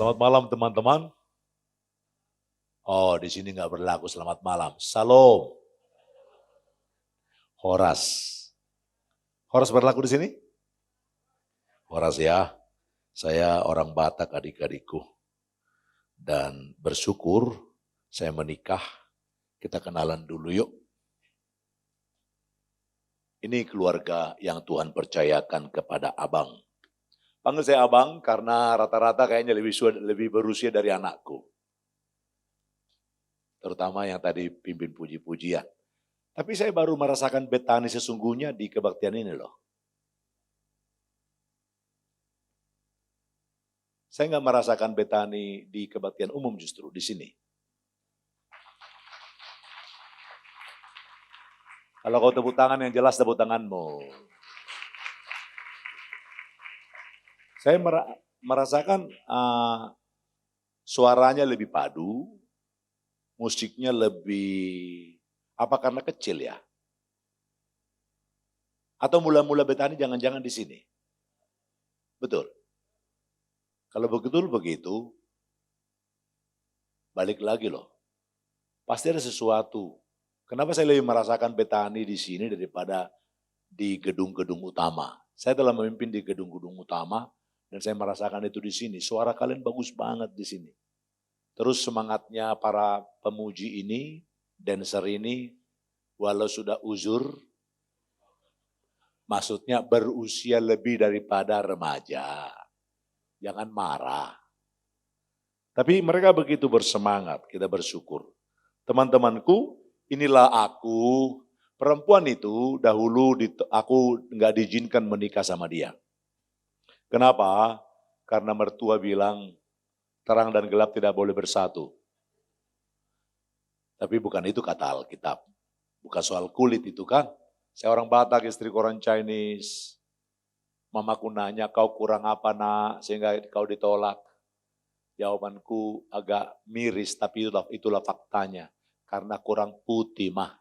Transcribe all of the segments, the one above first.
Selamat malam teman-teman. Oh, di sini nggak berlaku selamat malam. Salam. Horas. Horas berlaku di sini? Horas ya. Saya orang Batak adik-adikku. Dan bersyukur saya menikah. Kita kenalan dulu yuk. Ini keluarga yang Tuhan percayakan kepada abang. Panggil saya abang karena rata-rata kayaknya lebih berusia dari anakku. Terutama yang tadi pimpin puji-pujian. Tapi saya baru merasakan betani sesungguhnya di kebaktian ini loh. Saya nggak merasakan betani di kebaktian umum justru di sini. Kalau kau tepuk tangan yang jelas tepuk tanganmu. Saya merasakan suaranya lebih padu, musiknya lebih, apa karena kecil ya? Atau mula-mula betani jangan-jangan di sini? Betul. Kalau begitu, balik lagi loh. Pasti ada sesuatu. Kenapa saya lebih merasakan betani di sini daripada di gedung-gedung utama? Saya telah memimpin di gedung-gedung utama dan saya merasakan itu di sini. Suara kalian bagus banget di sini. Terus semangatnya para pemuji ini, dancer ini, walau sudah uzur, maksudnya berusia lebih daripada remaja. Jangan marah. Tapi mereka begitu bersemangat, kita bersyukur. Teman-temanku, inilah aku, perempuan itu dahulu aku nggak diizinkan menikah sama dia. Kenapa? Karena mertua bilang terang dan gelap tidak boleh bersatu. Tapi bukan itu kata Alkitab. Bukan soal kulit itu kan. Saya orang Batak, istri orang Chinese. Mamaku nanya, kau kurang apa nak sehingga kau ditolak. Jawabanku agak miris, tapi itulah faktanya. Karena kurang putih mah.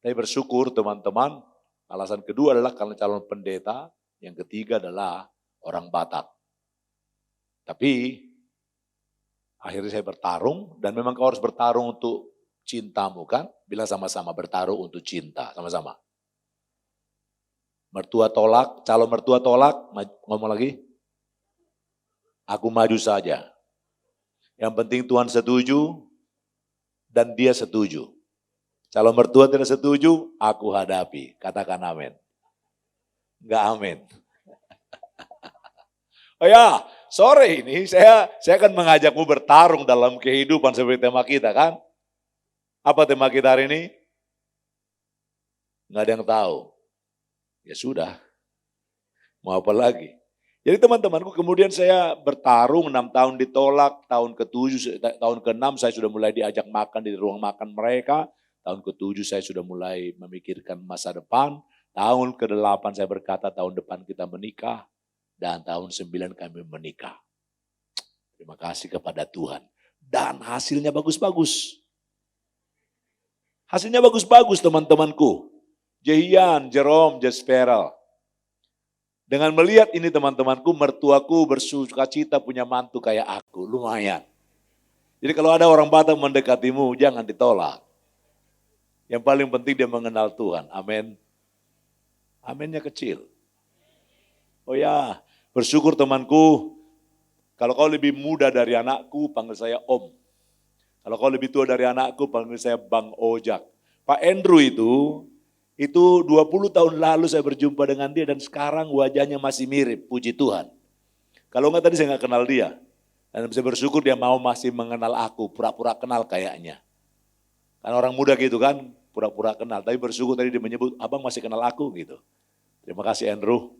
Saya bersyukur teman-teman. Alasan kedua adalah karena calon pendeta. Yang ketiga adalah orang Batak. Tapi akhirnya saya bertarung dan memang kau harus bertarung untuk cintamu kan? Bilang sama-sama bertarung untuk cinta, sama-sama. Mertua tolak, calon mertua tolak, ngomong lagi. Aku maju saja. Yang penting Tuhan setuju dan dia setuju. Calon mertua tidak setuju, aku hadapi. Katakan amin. Enggak amin. Oh ya, sore ini saya akan mengajakmu bertarung dalam kehidupan seperti tema kita kan. Apa tema kita hari ini? Enggak ada yang tahu. Ya sudah, mau apa lagi? Jadi teman-temanku kemudian saya bertarung 6 tahun ditolak, tahun ke-7, tahun ke-6 saya sudah mulai diajak makan di ruang makan mereka, tahun ke-7 saya sudah mulai memikirkan masa depan, tahun ke-8 saya berkata tahun depan kita menikah, dan tahun 9 kami menikah. Terima kasih kepada Tuhan. Dan hasilnya bagus-bagus. Hasilnya bagus-bagus teman-temanku. Jehian, Jerome, Jesperel. Dengan melihat ini teman-temanku, mertuaku bersuka cita punya mantu kayak aku, lumayan. Jadi kalau ada orang Batak mendekatimu, jangan ditolak. Yang paling penting dia mengenal Tuhan, amin. Aminnya kecil. Oh ya, bersyukur temanku, kalau kau lebih muda dari anakku, panggil saya Om. Kalau kau lebih tua dari anakku, panggil saya Bang Ojak. Pak Andrew itu 20 tahun lalu saya berjumpa dengan dia dan sekarang wajahnya masih mirip, puji Tuhan. Kalau enggak tadi saya enggak kenal dia. Dan saya bersyukur dia mau masih mengenal aku, pura-pura kenal kayaknya. Kan orang muda gitu kan, pura-pura kenal. Tapi bersyukur tadi dia menyebut, abang masih kenal aku gitu. Terima kasih Andrew,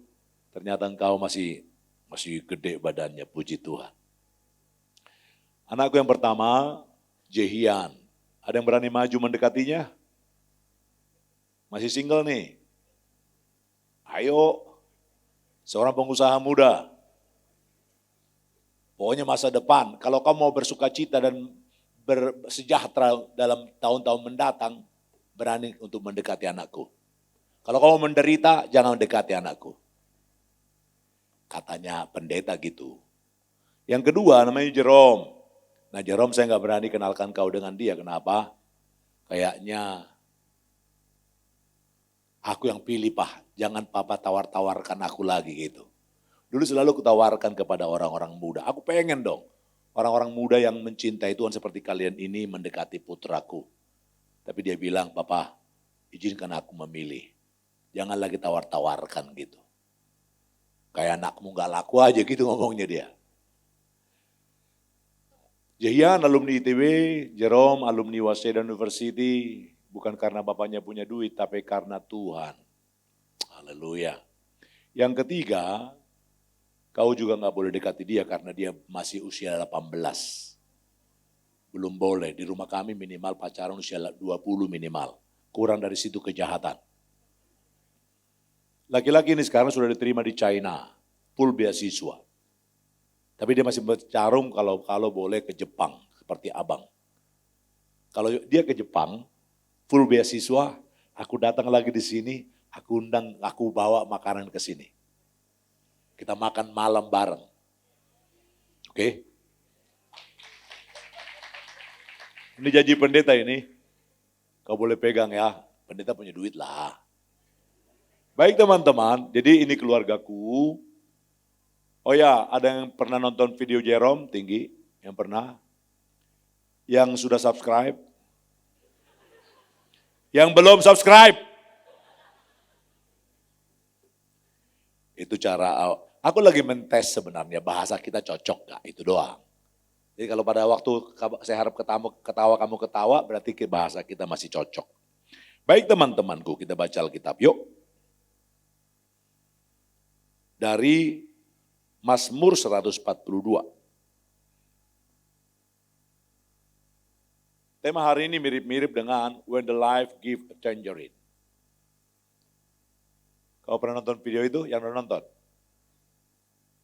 ternyata engkau masih gede badannya, puji Tuhan. Anakku yang pertama, Jehian. Ada yang berani maju mendekatinya? Masih single nih? Ayo, seorang pengusaha muda. Pokoknya masa depan, kalau kamu mau bersuka cita dan bersejahtera dalam tahun-tahun mendatang, berani untuk mendekati anakku. Kalau kamu menderita, jangan mendekati anakku. Katanya pendeta gitu. Yang kedua namanya Jerome. Nah Jerome saya nggak berani kenalkan kau dengan dia, kenapa? Kayaknya aku yang pilih Pak, jangan Papa tawar-tawarkan aku lagi gitu. Dulu selalu kutawarkan kepada orang-orang muda, aku pengen dong orang-orang muda yang mencintai Tuhan seperti kalian ini mendekati putraku. Tapi dia bilang, Papa izinkan aku memilih, jangan lagi tawar-tawarkan gitu. Kayak anakmu gak laku aja gitu ngomongnya dia. Jehian alumni ITB, Jerome alumni Waseda University, bukan karena bapaknya punya duit, tapi karena Tuhan. Haleluya. Yang ketiga, kau juga gak boleh dekati dia karena dia masih usia 18. Belum boleh, di rumah kami minimal pacaran usia 20 minimal. Kurang dari situ kejahatan. Laki-laki ini sekarang sudah diterima di China, full beasiswa. Tapi dia masih bercarung kalau boleh ke Jepang, seperti abang. Kalau dia ke Jepang, full beasiswa, aku datang lagi di sini, aku bawa makanan ke sini. Kita makan malam bareng. Oke? Ini janji pendeta ini, kau boleh pegang ya, pendeta punya duit lah. Baik teman-teman, jadi ini keluargaku. Oh ya, ada yang pernah nonton video Jerome tinggi? Yang pernah? Yang sudah subscribe? Yang belum subscribe? Itu cara, aku lagi mentes sebenarnya bahasa kita cocok gak? Itu doang. Jadi kalau pada waktu saya harap kamu ketawa, berarti bahasa kita masih cocok. Baik teman-temanku, kita baca Alkitab yuk. Dari Mazmur 142. Tema hari ini mirip-mirip dengan When the Life Give a Tangerine. Kau pernah nonton video itu? Yang pernah nonton?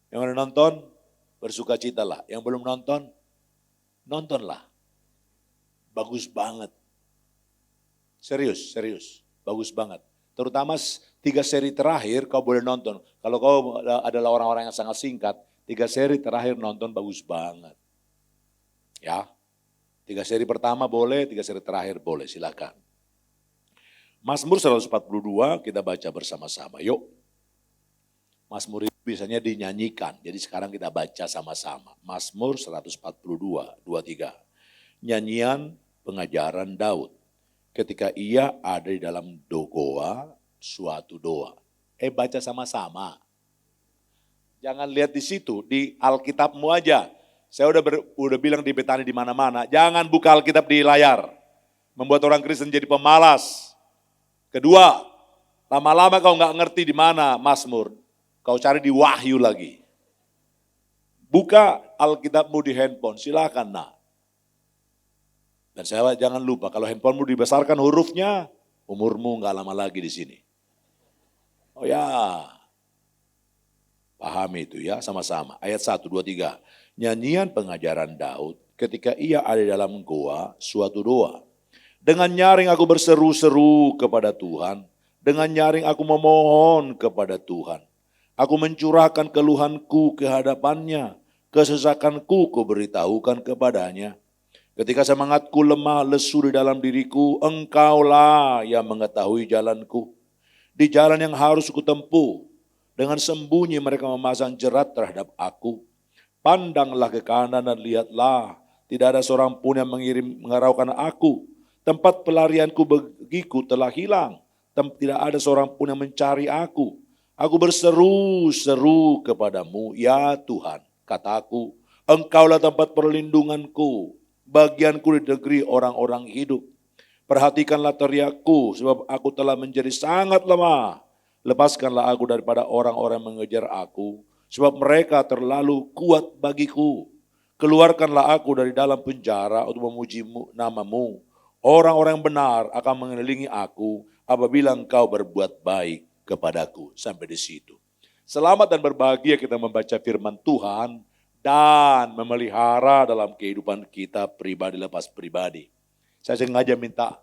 Yang pernah nonton, bersukacitalah. Yang belum nonton, nontonlah. Bagus banget. Serius. Bagus banget. Terutama 3 seri terakhir kau boleh nonton. Kalau kau adalah orang-orang yang sangat singkat, 3 seri terakhir nonton bagus banget. Ya, 3 seri pertama boleh, 3 seri terakhir boleh, silakan. Mazmur 142 kita baca bersama-sama, yuk. Mazmur itu biasanya dinyanyikan, jadi sekarang kita baca sama-sama. Mazmur 142, 23. Nyanyian pengajaran Daud. Ketika ia ada di dalam doa, suatu doa. Baca sama-sama. Jangan lihat di situ, di Alkitabmu aja. Saya udah bilang di Betani di mana-mana, jangan buka Alkitab di layar. Membuat orang Kristen jadi pemalas. Kedua, lama-lama kau nggak ngerti di mana Mazmur. Kau cari di Wahyu lagi. Buka Alkitabmu di handphone, silakan nak. Dan saya jangan lupa, kalau handphonemu dibesarkan hurufnya, umurmu nggak lama lagi di sini. Oh ya, pahami itu ya sama-sama. Ayat 1, 2, 3. Nyanyian pengajaran Daud ketika ia ada dalam goa suatu doa. Dengan nyaring aku berseru-seru kepada Tuhan. Dengan nyaring aku memohon kepada Tuhan. Aku mencurahkan keluhanku ke hadapannya. Kesesakanku kuberitahukan kepadanya. Ketika semangatku lemah lesu di dalam diriku, engkaulah yang mengetahui jalanku. Di jalan yang harus kutempuh, dengan sembunyi mereka memasang jerat terhadap aku. Pandanglah ke kanan dan lihatlah, tidak ada seorang pun yang mengaraukan aku. Tempat pelarianku bagiku telah hilang, tidak ada seorang pun yang mencari aku. Aku berseru-seru kepadamu, ya Tuhan, kataku, engkaulah tempat perlindunganku. Bagianku di negeri orang-orang hidup. Perhatikanlah teriakku, sebab aku telah menjadi sangat lemah. Lepaskanlah aku daripada orang-orang mengejar aku, sebab mereka terlalu kuat bagiku. Keluarkanlah aku dari dalam penjara untuk memuji namamu. Orang-orang yang benar akan mengelilingi aku apabila engkau berbuat baik kepadaku. Sampai di situ. Selamat dan berbahagia kita membaca firman Tuhan dan memelihara dalam kehidupan kita pribadi lepas pribadi. Saya sengaja minta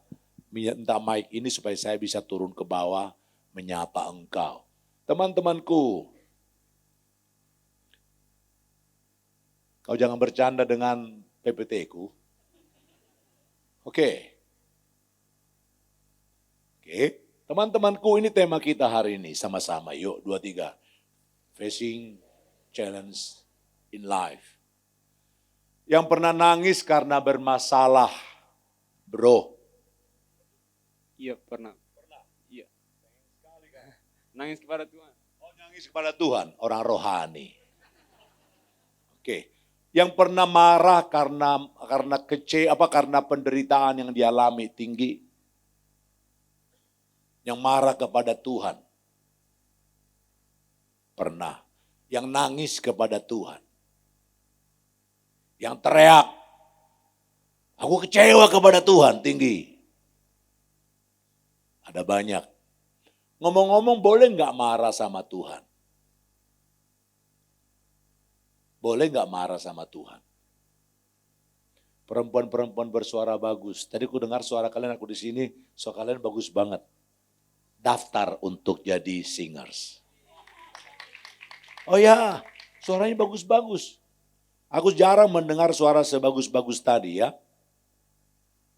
mic ini supaya saya bisa turun ke bawah menyapa engkau. Teman-temanku, Kau jangan bercanda dengan PPT ku. Oke. Teman-temanku, ini tema kita hari ini sama-sama. Yuk, 2, 3. Facing challenge in life. Yang pernah nangis karena bermasalah, bro? Iya, pernah. Iya. Nangis kepada Tuhan. Oh, nangis kepada Tuhan, orang rohani. Oke. Yang pernah marah karena karena penderitaan yang dialami tinggi. Yang marah kepada Tuhan. Pernah. Yang nangis kepada Tuhan. Yang teriak. Aku kecewa kepada Tuhan, tinggi. Ada banyak. Ngomong-ngomong, boleh nggak marah sama Tuhan? Boleh nggak marah sama Tuhan? Perempuan-perempuan bersuara bagus. Tadi aku dengar suara kalian, aku di sini, suara kalian bagus banget. Daftar untuk jadi singers. Oh ya, suaranya bagus-bagus. Aku jarang mendengar suara sebagus-bagus tadi ya.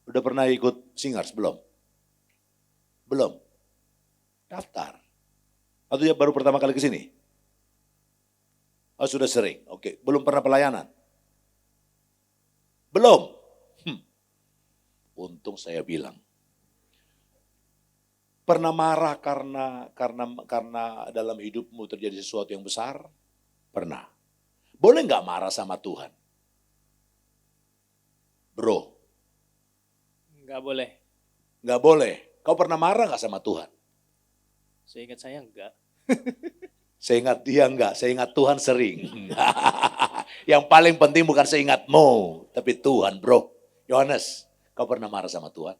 Udah pernah ikut singers belum? Belum. Daftar. Atau ya baru pertama kali ke sini? Oh sudah sering, oke. Belum pernah pelayanan? Belum? Untung saya bilang. Pernah marah karena dalam hidupmu terjadi sesuatu yang besar? Pernah. Boleh nggak marah sama Tuhan? Bro? Enggak boleh. Nggak boleh. Kau pernah marah nggak sama Tuhan? Seingat saya enggak. Seingat dia enggak, seingat Tuhan sering. Yang paling penting bukan seingatmu, tapi Tuhan, bro. Yohanes, kau pernah marah sama Tuhan?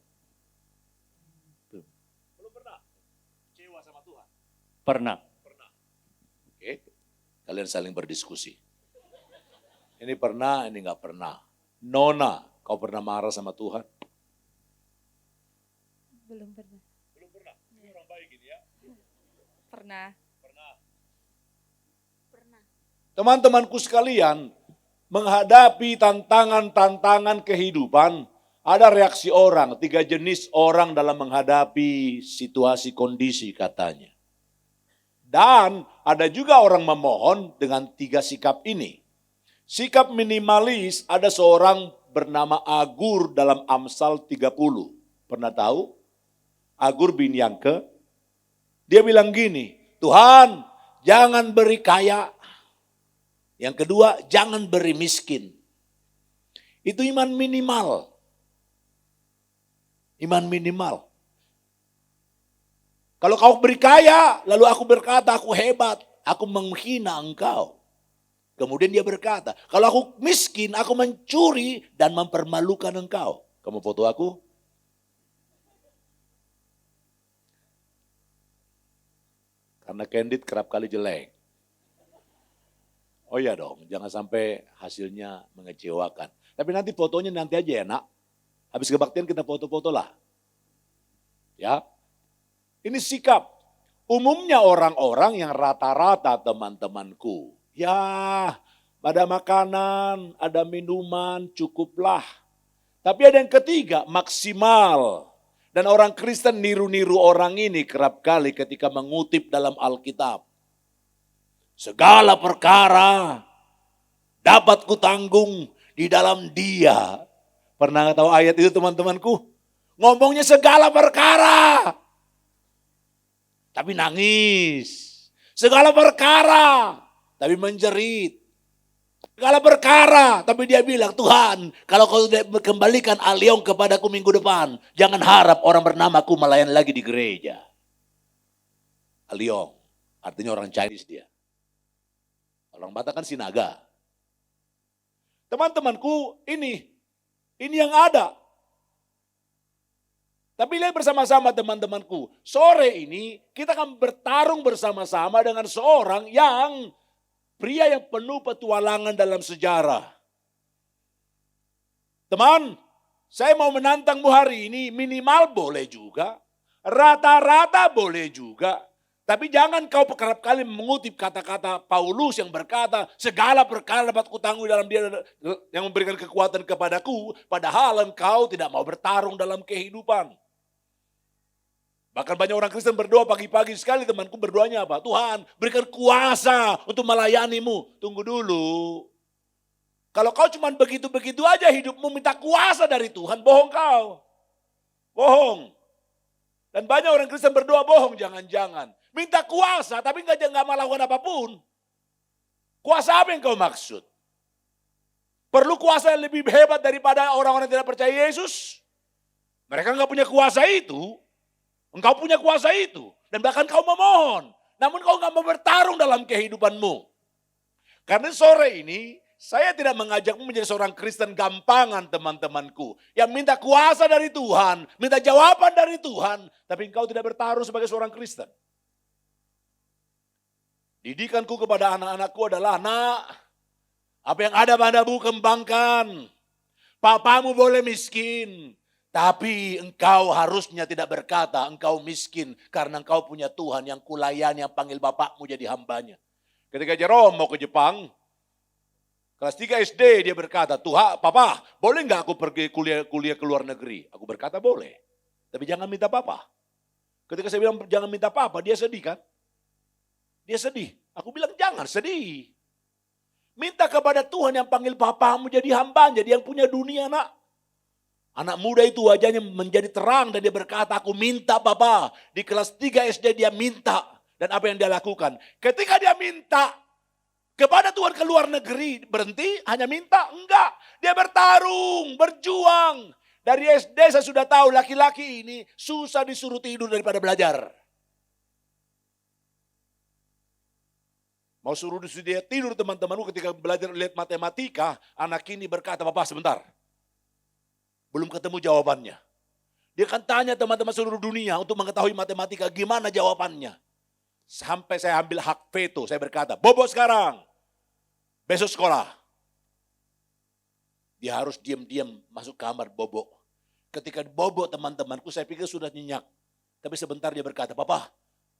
Belum pernah. Kecewa sama Tuhan? Pernah. Oke, kalian saling berdiskusi. Ini pernah, ini enggak pernah. Nona, kau pernah marah sama Tuhan? Belum pernah. Belum pernah. Ini orang baik ini ya. Pernah. Teman-temanku sekalian, menghadapi tantangan-tantangan kehidupan, ada reaksi orang, 3 jenis orang dalam menghadapi situasi kondisi katanya. Dan ada juga orang memohon dengan 3 sikap ini. Sikap minimalis, ada seorang bernama Agur dalam Amsal 30. Pernah tahu? Agur bin Yangke. Dia bilang gini, Tuhan jangan beri kaya. Yang kedua, jangan beri miskin. Itu iman minimal. Iman minimal. Kalau kau beri kaya, lalu aku berkata aku hebat, aku menghina engkau. Kemudian dia berkata, kalau aku miskin, aku mencuri dan mempermalukan engkau. Kamu foto aku? Karena candid kerap kali jelek. Oh iya dong, jangan sampai hasilnya mengecewakan. Tapi nanti fotonya nanti aja ya nak. Habis kebaktian kita foto-foto lah. Ya, ini sikap. Umumnya orang-orang yang rata-rata teman-temanku. Ya, ada makanan, ada minuman, cukuplah. Tapi ada yang ketiga, maksimal. Dan orang Kristen niru-niru orang ini kerap kali ketika mengutip dalam Alkitab. Segala perkara dapat kutanggung di dalam Dia. Pernah tahu ayat itu teman-temanku? Ngomongnya segala perkara. Tapi nangis. Segala perkara. Tapi menjerit. Segala perkara. Tapi dia bilang, Tuhan kalau kau kembalikan Aliong kepadaku minggu depan. Jangan harap orang bernamaku melayani lagi di gereja. Aliong. Artinya orang Chinese dia. Orang Batak kan Sinaga. Teman-temanku, ini yang ada. Tapi lihat bersama-sama teman-temanku. Sore ini kita akan bertarung bersama-sama dengan seorang yang pria yang penuh petualangan dalam sejarah. Teman, saya mau menantangmu hari ini, minimal boleh juga. Rata-rata boleh juga. Tapi jangan kau kerap kali mengutip kata-kata Paulus yang berkata, segala perkara dapat kutanggung dalam dia yang memberikan kekuatan kepadaku, padahal engkau tidak mau bertarung dalam kehidupan. Bahkan banyak orang Kristen berdoa pagi-pagi sekali, temanku berdoanya apa? Tuhan, berikan kuasa untuk melayanimu. Tunggu dulu. Kalau kau cuma begitu-begitu aja hidupmu minta kuasa dari Tuhan, bohong kau. Bohong. Dan banyak orang Kristen berdoa bohong, jangan-jangan. Minta kuasa tapi nggak melakukan apapun. Kuasa apa yang kau maksud? Perlu kuasa yang lebih hebat daripada orang-orang yang tidak percaya Yesus? Mereka nggak punya kuasa itu. Engkau punya kuasa itu. Dan bahkan kau memohon. Namun kau nggak mau bertarung dalam kehidupanmu. Karena sore ini saya tidak mengajakmu menjadi seorang Kristen gampangan, teman-temanku. Yang minta kuasa dari Tuhan, minta jawaban dari Tuhan, tapi engkau tidak bertarung sebagai seorang Kristen. Didikanku kepada anak-anakku adalah, anak, apa yang ada padamu kembangkan. Papamu boleh miskin, tapi engkau harusnya tidak berkata engkau miskin karena engkau punya Tuhan yang kulayani, yang panggil bapakmu jadi hambanya. Ketika Jerome mau ke Jepang, kelas 3 SD dia berkata, Tuhan, papa boleh nggak aku pergi kuliah ke luar negeri? Aku berkata boleh, tapi jangan minta papa. Ketika saya bilang jangan minta papa, dia sedih kan? Dia sedih. Aku bilang jangan sedih. Minta kepada Tuhan yang panggil papamu jadi hamba, jadi yang punya dunia, nak. Anak muda itu wajahnya menjadi terang dan dia berkata, aku minta papa. Di kelas 3 SD dia minta. Dan apa yang dia lakukan? Ketika dia minta kepada Tuhan ke luar negeri, berhenti hanya minta? Enggak. Dia bertarung, berjuang. Dari SD saya sudah tahu laki-laki ini susah disuruh tidur daripada belajar. Mau suruh dia tidur teman-temanku ketika belajar lihat matematika, anak ini berkata, papa sebentar. Belum ketemu jawabannya. Dia akan tanya teman-teman seluruh dunia untuk mengetahui matematika, gimana jawabannya. Sampai saya ambil hak veto, saya berkata, bobo sekarang, besok sekolah. Dia harus diam-diam masuk kamar bobo. Ketika bobo teman-temanku, saya pikir sudah nyenyak. Tapi sebentar dia berkata, papa,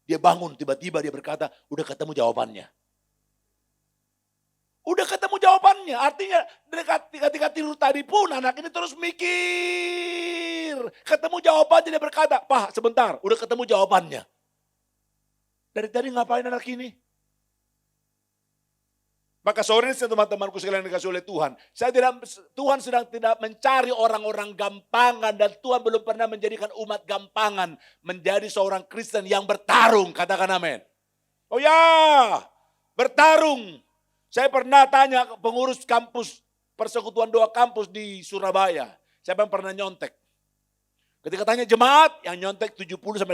dia bangun, tiba-tiba dia berkata, udah ketemu jawabannya. Udah ketemu jawabannya, artinya ketika tidur tadi pun anak ini terus mikir. Ketemu jawabannya dia berkata, Pak sebentar, udah ketemu jawabannya. Dari tadi ngapain anak ini? Maka sore ini teman-temanku sekalian dikasih oleh Tuhan. Tuhan sedang tidak mencari orang-orang gampangan dan Tuhan belum pernah menjadikan umat gampangan menjadi seorang Kristen yang bertarung, katakan amin. Oh ya, bertarung. Saya pernah tanya pengurus kampus, persekutuan doa kampus di Surabaya. Siapa yang pernah nyontek? Ketika tanya jemaat, yang nyontek 70-80%.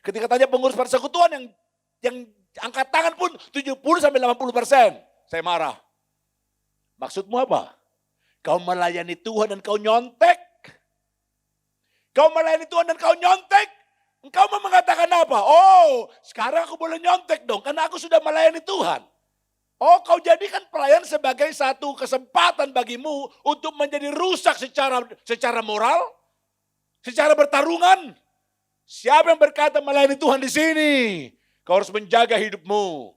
Ketika tanya pengurus persekutuan yang angkat tangan pun 70-80%. Saya marah. Maksudmu apa? Kau melayani Tuhan dan kau nyontek? Kau melayani Tuhan dan kau nyontek? Engkau mau mengatakan apa? Oh, sekarang aku boleh nyontek dong, karena aku sudah melayani Tuhan. Oh, kau jadikan pelayan sebagai satu kesempatan bagimu untuk menjadi rusak secara moral, secara bertarungan. Siapa yang berkata melayani Tuhan di sini? Kau harus menjaga hidupmu.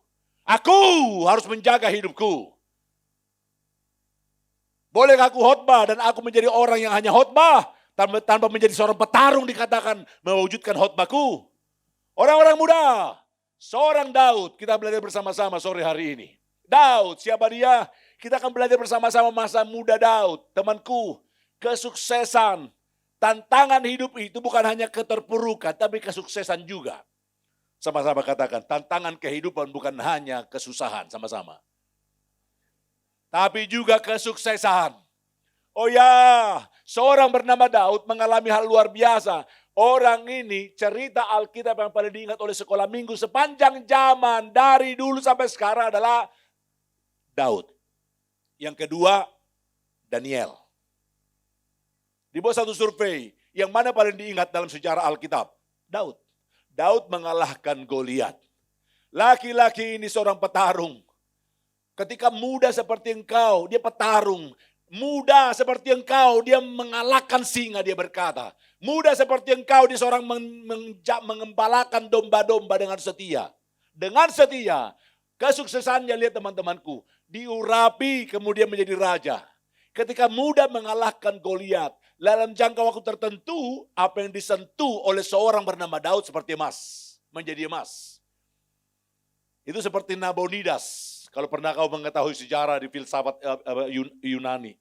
Aku harus menjaga hidupku. Boleh aku khotbah dan aku menjadi orang yang hanya khotbah tanpa menjadi seorang petarung dikatakan mewujudkan khotbahku. Orang-orang muda, seorang Daud, kita belajar bersama-sama sore hari ini. Daud, siapa dia? Kita akan belajar bersama-sama masa muda Daud. Temanku, kesuksesan, tantangan hidup itu bukan hanya keterpurukan, tapi kesuksesan juga. Sama-sama katakan, tantangan kehidupan bukan hanya kesusahan, sama-sama. Tapi juga kesuksesan. Oh ya, seorang bernama Daud mengalami hal luar biasa. Orang ini cerita Alkitab yang paling diingat oleh sekolah minggu sepanjang zaman dari dulu sampai sekarang adalah Daud. Yang kedua, Daniel. Di bawah satu survei, yang mana paling diingat dalam sejarah Alkitab? Daud. Daud mengalahkan Goliat. Laki-laki ini seorang petarung. Ketika muda seperti engkau, dia petarung. Muda seperti engkau, dia mengalahkan singa, dia berkata. Muda seperti engkau, dia seorang mengembalakan domba-domba dengan setia. Dengan setia, kesuksesannya lihat teman-temanku, diurapi kemudian menjadi raja. Ketika muda mengalahkan Goliat, dalam jangka waktu tertentu, apa yang disentuh oleh seorang bernama Daud seperti emas, menjadi emas. Itu seperti Nabonidas, kalau pernah kau mengetahui sejarah di filsafat Yunani.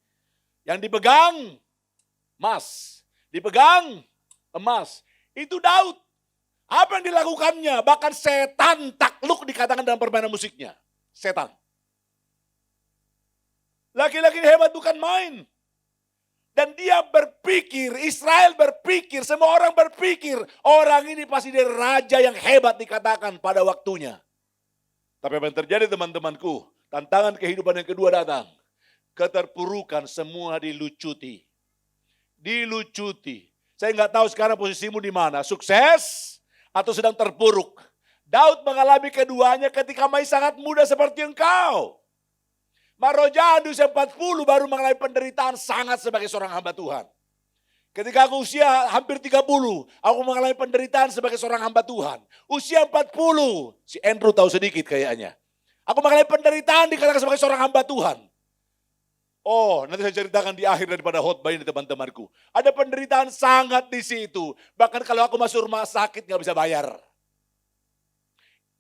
Yang dipegang emas, dipegang emas. Itu Daud. Apa yang dilakukannya? Bahkan setan takluk dikatakan dalam permainan musiknya. Setan. Laki-laki hebat bukan main. Dan dia berpikir, Israel berpikir, semua orang berpikir, orang ini pasti dia raja yang hebat dikatakan pada waktunya. Tapi apa yang terjadi teman-temanku? Tantangan kehidupan yang kedua datang. Keterpurukan semua dilucuti. Dilucuti. Saya nggak tahu sekarang posisimu di mana. Sukses atau sedang terpuruk. Daud mengalami keduanya ketika masih sangat muda seperti engkau. Marojahan di usia 40 baru mengalami penderitaan sangat sebagai seorang hamba Tuhan. Ketika aku usia hampir 30, aku mengalami penderitaan sebagai seorang hamba Tuhan. Usia 40, si Andrew tahu sedikit kayaknya. Aku mengalami penderitaan dikatakan sebagai seorang hamba Tuhan. Oh, nanti saya ceritakan di akhir daripada khotbah ini teman-temanku. Ada penderitaan sangat di situ. Bahkan kalau aku masuk rumah sakit gak bisa bayar.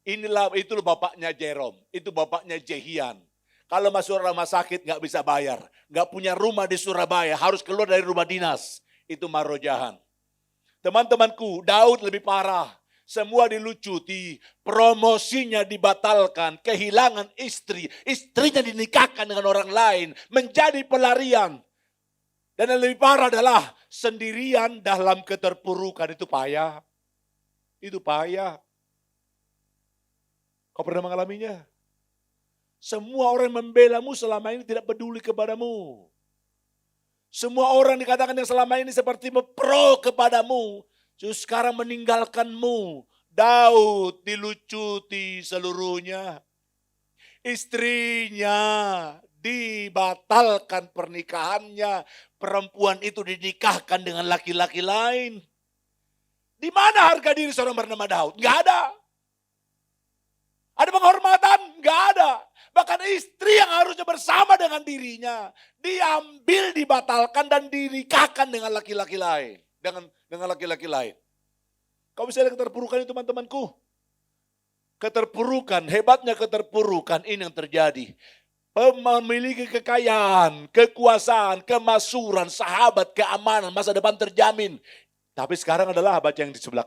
Itu bapaknya Jerome, itu bapaknya Jehian. Kalau masuk rumah sakit gak bisa bayar. Gak punya rumah di Surabaya, harus keluar dari rumah dinas. Itu Marojahan. Teman-temanku, Daud lebih parah. Semua dilucuti, promosinya dibatalkan, kehilangan istri, istrinya dinikahkan dengan orang lain, menjadi pelarian. Dan yang lebih parah adalah sendirian dalam keterpurukan, itu payah. Itu payah. Kau pernah mengalaminya? Semua orang membelamu selama ini tidak peduli kepadamu. Semua orang dikatakan yang selama ini seperti pro kepadamu, justru sekarang meninggalkanmu. Daud dilucuti seluruhnya. Istrinya dibatalkan pernikahannya. Perempuan itu dinikahkan dengan laki-laki lain. Di mana harga diri seorang bernama Daud? Enggak ada. Ada penghormatan? Enggak ada. Bahkan istri yang harusnya bersama dengan dirinya diambil, dibatalkan dan dinikahkan dengan laki-laki lain. Dengan laki-laki lain. Kau bisa lihat keterpurukan itu teman-temanku. Keterpurukan, hebatnya keterpurukan ini yang terjadi. Memiliki kekayaan, kekuasaan, kemakmuran, sahabat, keamanan, masa depan terjamin. Tapi sekarang adalah baca yang di sebelah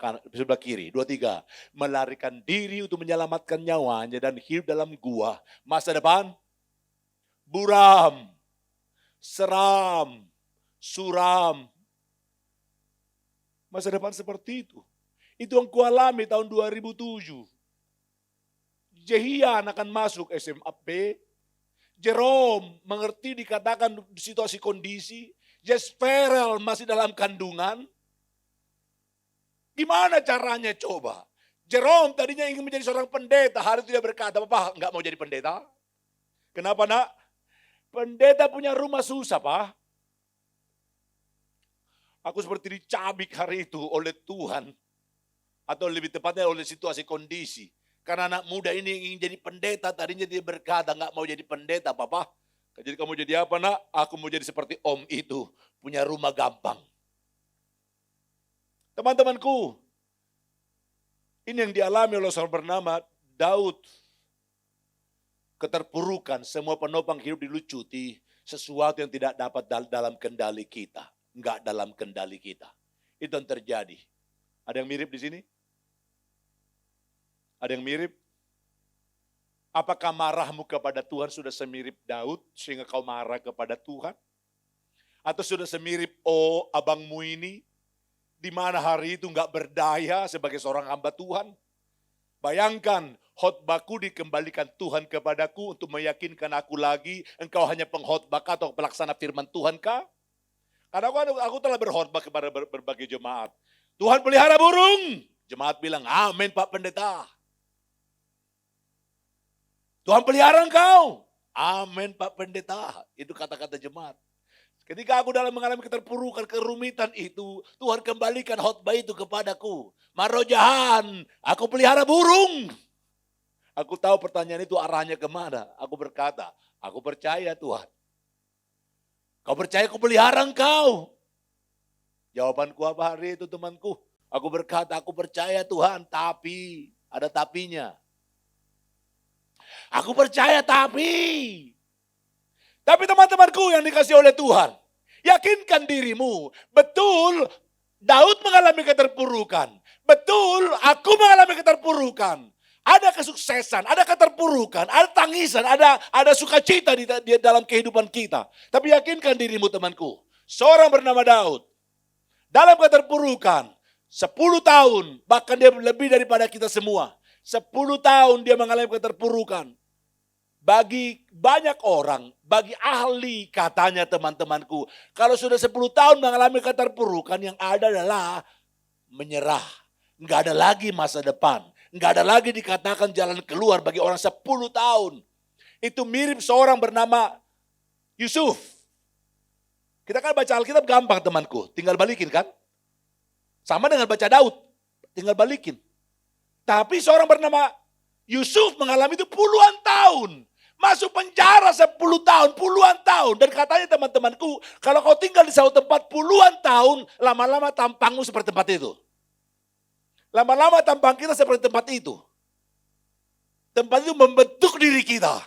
kiri, 23. Melarikan diri untuk menyelamatkan nyawanya dan hidup dalam gua. Masa depan, buram, seram, suram. Masa depan seperti itu. Itu yang kualami tahun 2007. Jehian akan masuk SMA. Jerome mengerti dikatakan situasi kondisi. Jezreel masih dalam kandungan. Gimana caranya coba? Jerome tadinya ingin menjadi seorang pendeta. Hari itu dia berkata, Bapak enggak mau jadi pendeta. Kenapa nak? Pendeta punya rumah susah Pak. Aku seperti dicabik hari itu oleh Tuhan. Atau lebih tepatnya oleh situasi kondisi. Karena anak muda ini ingin jadi pendeta. Tadinya dia berkata enggak mau jadi pendeta Bapak. Jadi kamu jadi apa nak? Aku mau jadi seperti om itu. Punya rumah gampang. Teman-temanku, ini yang dialami oleh seorang bernama Daud. Keterpurukan, semua penopang hidup dilucuti, sesuatu yang tidak dapat dalam kendali kita. Enggak dalam kendali kita. Itu yang terjadi. Ada yang mirip di sini? Ada yang mirip? Apakah marahmu kepada Tuhan sudah semirip Daud sehingga kau marah kepada Tuhan? Atau sudah semirip abangmu ini? Di mana hari itu enggak berdaya sebagai seorang hamba Tuhan. Bayangkan, khotbahku dikembalikan Tuhan kepadaku untuk meyakinkan aku lagi, engkau hanya pengkhotbah atau pelaksana firman Tuhan kah? Karena aku telah berkhotbah kepada berbagai jemaat. Tuhan pelihara burung. Jemaat bilang, amin Pak Pendeta. Tuhan pelihara engkau. Amin Pak Pendeta. Itu kata-kata jemaat. Ketika aku dalam mengalami keterpurukan, kerumitan itu, Tuhan kembalikan khotbah itu kepadaku. Marojahan, aku pelihara burung. Aku tahu pertanyaan itu arahnya kemana. Aku berkata, aku percaya Tuhan. Kau percaya aku pelihara engkau? Jawabanku apa hari itu temanku? Aku berkata, aku percaya Tuhan, tapi ada tapinya. Aku percaya tapi teman-temanku yang dikasih oleh Tuhan, yakinkan dirimu, betul Daud mengalami keterpurukan, betul aku mengalami keterpurukan. Ada kesuksesan, ada keterpurukan, ada tangisan, ada sukacita di dalam kehidupan kita. Tapi yakinkan dirimu temanku, seorang bernama Daud, dalam keterpurukan, 10 tahun, bahkan dia lebih daripada kita semua. 10 tahun dia mengalami keterpurukan. Bagi banyak orang, bagi ahli katanya teman-temanku, kalau sudah 10 tahun mengalami keterpurukan, yang ada adalah menyerah. Enggak ada lagi masa depan. Enggak ada lagi dikatakan jalan keluar bagi orang 10 tahun. Itu mirip seorang bernama Yusuf. Kita kan baca Alkitab gampang temanku, tinggal balikin kan? Sama dengan baca Daud, tinggal balikin. Tapi seorang bernama Yusuf mengalami itu puluhan tahun. Masuk penjara 10 tahun, puluhan tahun. Dan katanya teman-temanku, kalau kau tinggal di satu tempat puluhan tahun, lama-lama tampangmu seperti tempat itu. Lama-lama tampang kita seperti tempat itu. Tempat itu membentuk diri kita.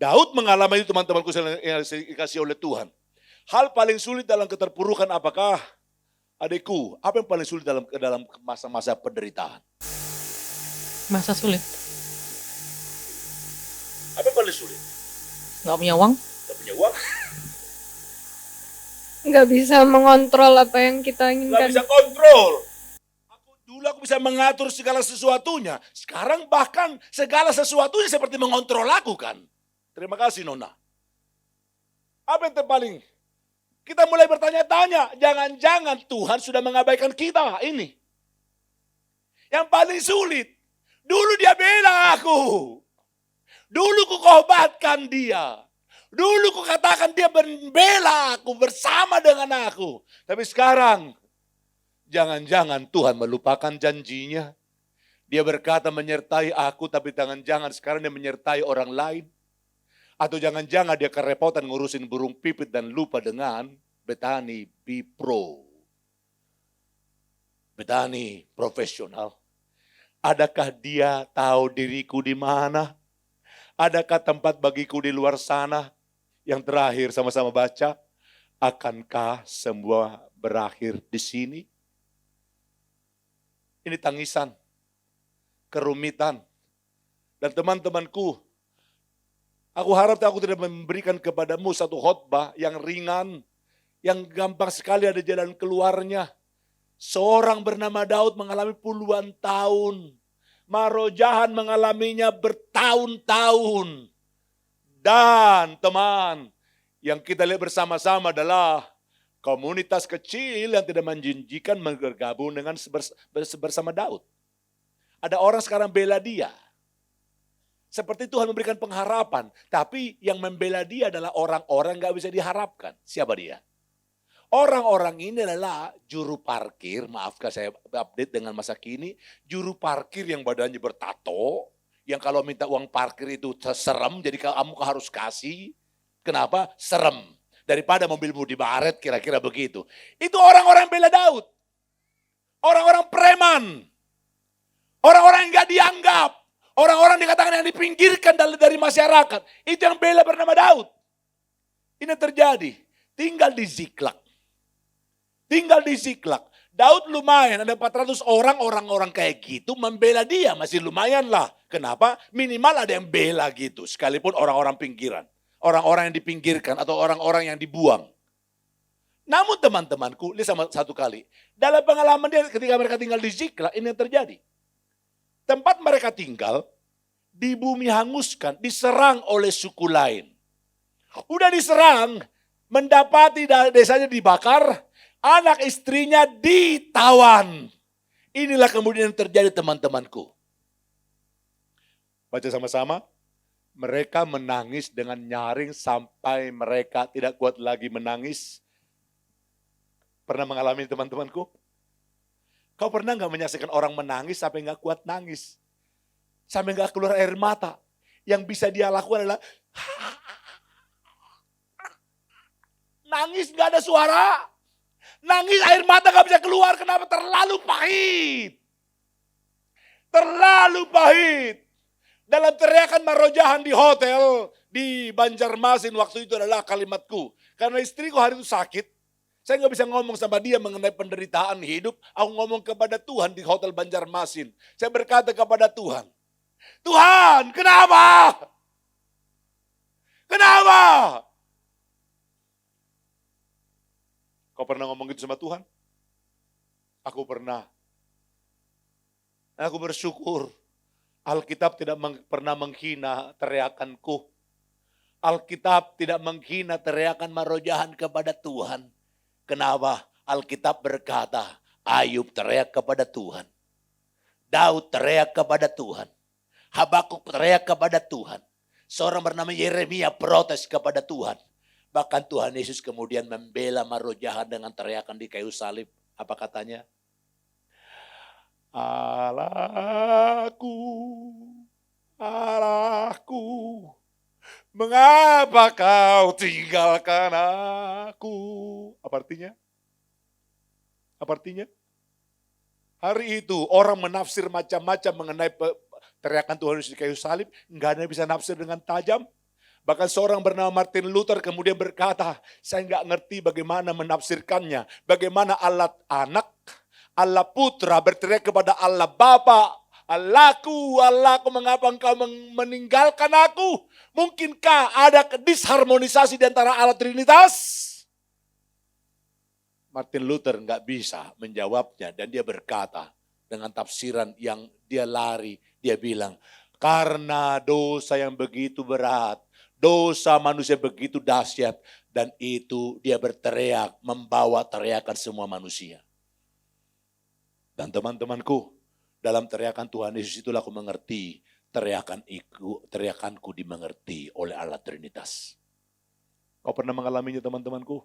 Daud mengalami itu teman-temanku yang dikasih oleh Tuhan. Hal paling sulit dalam keterpurukan apakah? Adikku, apa yang paling sulit dalam masa-masa penderitaan? Masa sulit. Apa yang paling sulit? Nggak punya uang. Gak punya uang, Nggak bisa mengontrol apa yang kita gak inginkan. bisa kontrol. Dulu aku bisa mengatur segala sesuatunya. Sekarang bahkan segala sesuatunya seperti mengontrol aku kan. Terima kasih Nona. Apa yang terpaling? Kita mulai bertanya-tanya, jangan-jangan Tuhan sudah mengabaikan kita ini. Yang paling sulit, dulu dia bela aku. Dulu ku khobatkan dia. Dulu ku katakan dia membela aku, bersama dengan aku. Tapi sekarang, jangan-jangan Tuhan melupakan janjinya. Dia berkata menyertai aku, tapi jangan-jangan sekarang dia menyertai orang lain. Atau jangan-jangan dia kerepotan ngurusin burung pipit dan lupa dengan Betani Bipro. Betani profesional. Adakah dia tahu diriku di mana? Adakah tempat bagiku di luar sana? Yang terakhir sama-sama baca. Akankah semua berakhir di sini? Ini tangisan, kerumitan. Dan teman-temanku, aku harap aku tidak memberikan kepadamu satu khotbah yang ringan, yang gampang sekali ada jalan keluarnya. Seorang bernama Daud mengalami puluhan tahun. Marojahan mengalaminya bertahun-tahun. Dan teman, yang kita lihat bersama-sama adalah komunitas kecil yang tidak menjanjikan bergabung dengan bersama Daud. Ada orang sekarang bela dia. Seperti Tuhan memberikan pengharapan. Tapi yang membela dia adalah orang-orang gak bisa diharapkan. Siapa dia? Orang-orang ini adalah juru parkir, maafkan saya update dengan masa kini, juru parkir yang badannya bertato, yang kalau minta uang parkir itu serem, jadi kamu harus kasih. Kenapa? Serem. Daripada mobilmu dibaret, kira-kira begitu. Itu orang-orang bela Daud. Orang-orang preman. Orang-orang yang gak dianggap. Orang-orang dikatakan yang dipinggirkan dari masyarakat. Itu yang bela bernama Daud. Ini terjadi. Tinggal di Ziklag. Daud lumayan, ada 400 orang kayak gitu membela dia, masih lumayan lah. Kenapa? Minimal ada yang bela gitu, sekalipun orang-orang pinggiran. Orang-orang yang dipinggirkan atau orang-orang yang dibuang. Namun teman-temanku, lihat sama satu kali. Dalam pengalaman dia ketika mereka tinggal di Ziklag, ini yang terjadi. Tempat mereka tinggal, di bumi hanguskan, diserang oleh suku lain. Udah diserang, mendapati desanya dibakar, anak istrinya ditawan. Inilah kemudian yang terjadi teman-temanku. Baca sama-sama. Mereka menangis dengan nyaring sampai mereka tidak kuat lagi menangis. Pernah mengalami teman-temanku? Kau pernah nggak menyaksikan orang menangis sampai nggak kuat nangis? Sampai nggak keluar air mata. Yang bisa dia lakukan adalah nangis nggak ada suara. Nangis air mata nggak bisa keluar. Kenapa? Terlalu pahit. Terlalu pahit. Dalam teriakan marojahan di hotel di Banjarmasin waktu itu adalah kalimatku. Karena istriku hari itu sakit. Saya nggak bisa ngomong sama dia mengenai penderitaan hidup. Aku ngomong kepada Tuhan di hotel Banjarmasin. Saya berkata kepada Tuhan. Tuhan, kenapa? Kenapa? Kau pernah ngomong gitu sama Tuhan? Aku pernah. Aku bersyukur. Alkitab tidak pernah menghina teriakanku. Alkitab tidak menghina teriakan marojahan kepada Tuhan. Kenapa? Alkitab berkata, Ayub teriak kepada Tuhan. Daud teriak kepada Tuhan. Habakuk teriak kepada Tuhan. Seorang bernama Yeremia protes kepada Tuhan. Bahkan Tuhan Yesus kemudian membela marojahan dengan teriakan di kayu salib. Apa katanya? Allahku, Allahku, mengapa kau tinggalkan aku? Apa artinya? Apa artinya? Hari itu orang menafsir macam-macam mengenai teriakan Tuhan Yesus di kayu salib. Enggak ada yang bisa nafsir dengan tajam. Bahkan seorang bernama Martin Luther kemudian berkata, saya enggak ngerti bagaimana menafsirkannya. Bagaimana Allah anak, Allah putra berteriak kepada Allah Bapa, Allahku, Allahku, mengapa engkau meninggalkan aku? Mungkinkah ada disharmonisasi di antara Allah Trinitas? Martin Luther enggak bisa menjawabnya dan dia berkata dengan tafsiran yang dia lari, dia bilang, karena dosa yang begitu berat, dosa manusia begitu dahsyat, dan itu dia berteriak, membawa teriakan semua manusia. Dan teman-temanku, dalam teriakan Tuhan Yesus itulah aku mengerti, teriakanku dimengerti oleh Allah Trinitas. Kau pernah mengalaminya teman-temanku?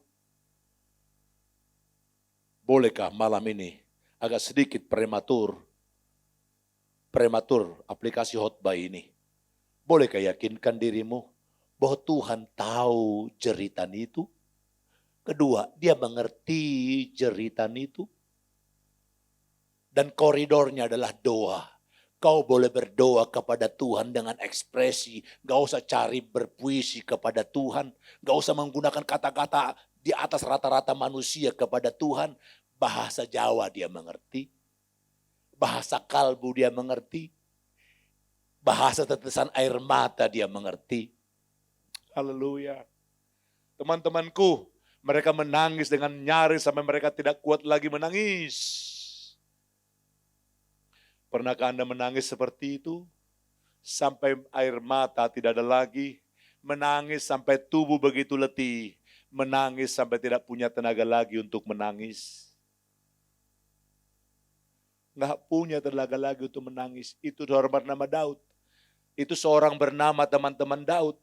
Bolehkah malam ini agak sedikit prematur aplikasi khotbah ini? Bolehkah yakinkan dirimu bahwa Tuhan tahu jeritan itu? Kedua, dia mengerti jeritan itu. Dan koridornya adalah doa. Kau boleh berdoa kepada Tuhan dengan ekspresi. Gak usah cari berpuisi kepada Tuhan. Gak usah menggunakan kata-kata di atas rata-rata manusia kepada Tuhan. Bahasa Jawa dia mengerti. Bahasa kalbu dia mengerti. Bahasa tetesan air mata dia mengerti. Haleluya. Teman-temanku, mereka menangis dengan nyaris sampai mereka tidak kuat lagi menangis. Pernahkah Anda menangis seperti itu? Sampai air mata tidak ada lagi. Menangis sampai tubuh begitu letih. Menangis sampai tidak punya tenaga lagi untuk menangis. Nggak punya tenaga lagi untuk menangis. Itu seorang bernama Daud. Itu seorang bernama teman-teman Daud.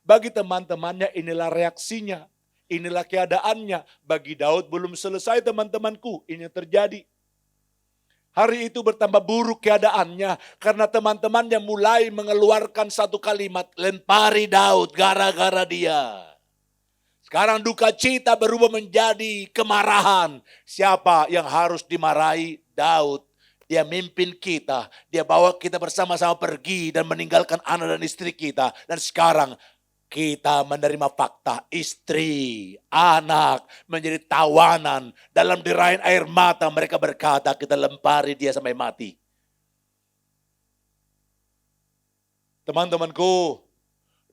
Bagi teman-temannya inilah reaksinya. Inilah keadaannya. Bagi Daud belum selesai teman-temanku. Ini yang terjadi. Hari itu bertambah buruk keadaannya karena teman-temannya mulai mengeluarkan satu kalimat, lempari Daud gara-gara dia. Sekarang duka cita berubah menjadi kemarahan. Siapa yang harus dimarahi? Daud. Dia mimpin kita, dia bawa kita bersama-sama pergi dan meninggalkan anak dan istri kita. Dan sekarang kita menerima fakta, istri, anak menjadi tawanan. Dalam derain air mata mereka berkata, kita lempari dia sampai mati. Teman-temanku,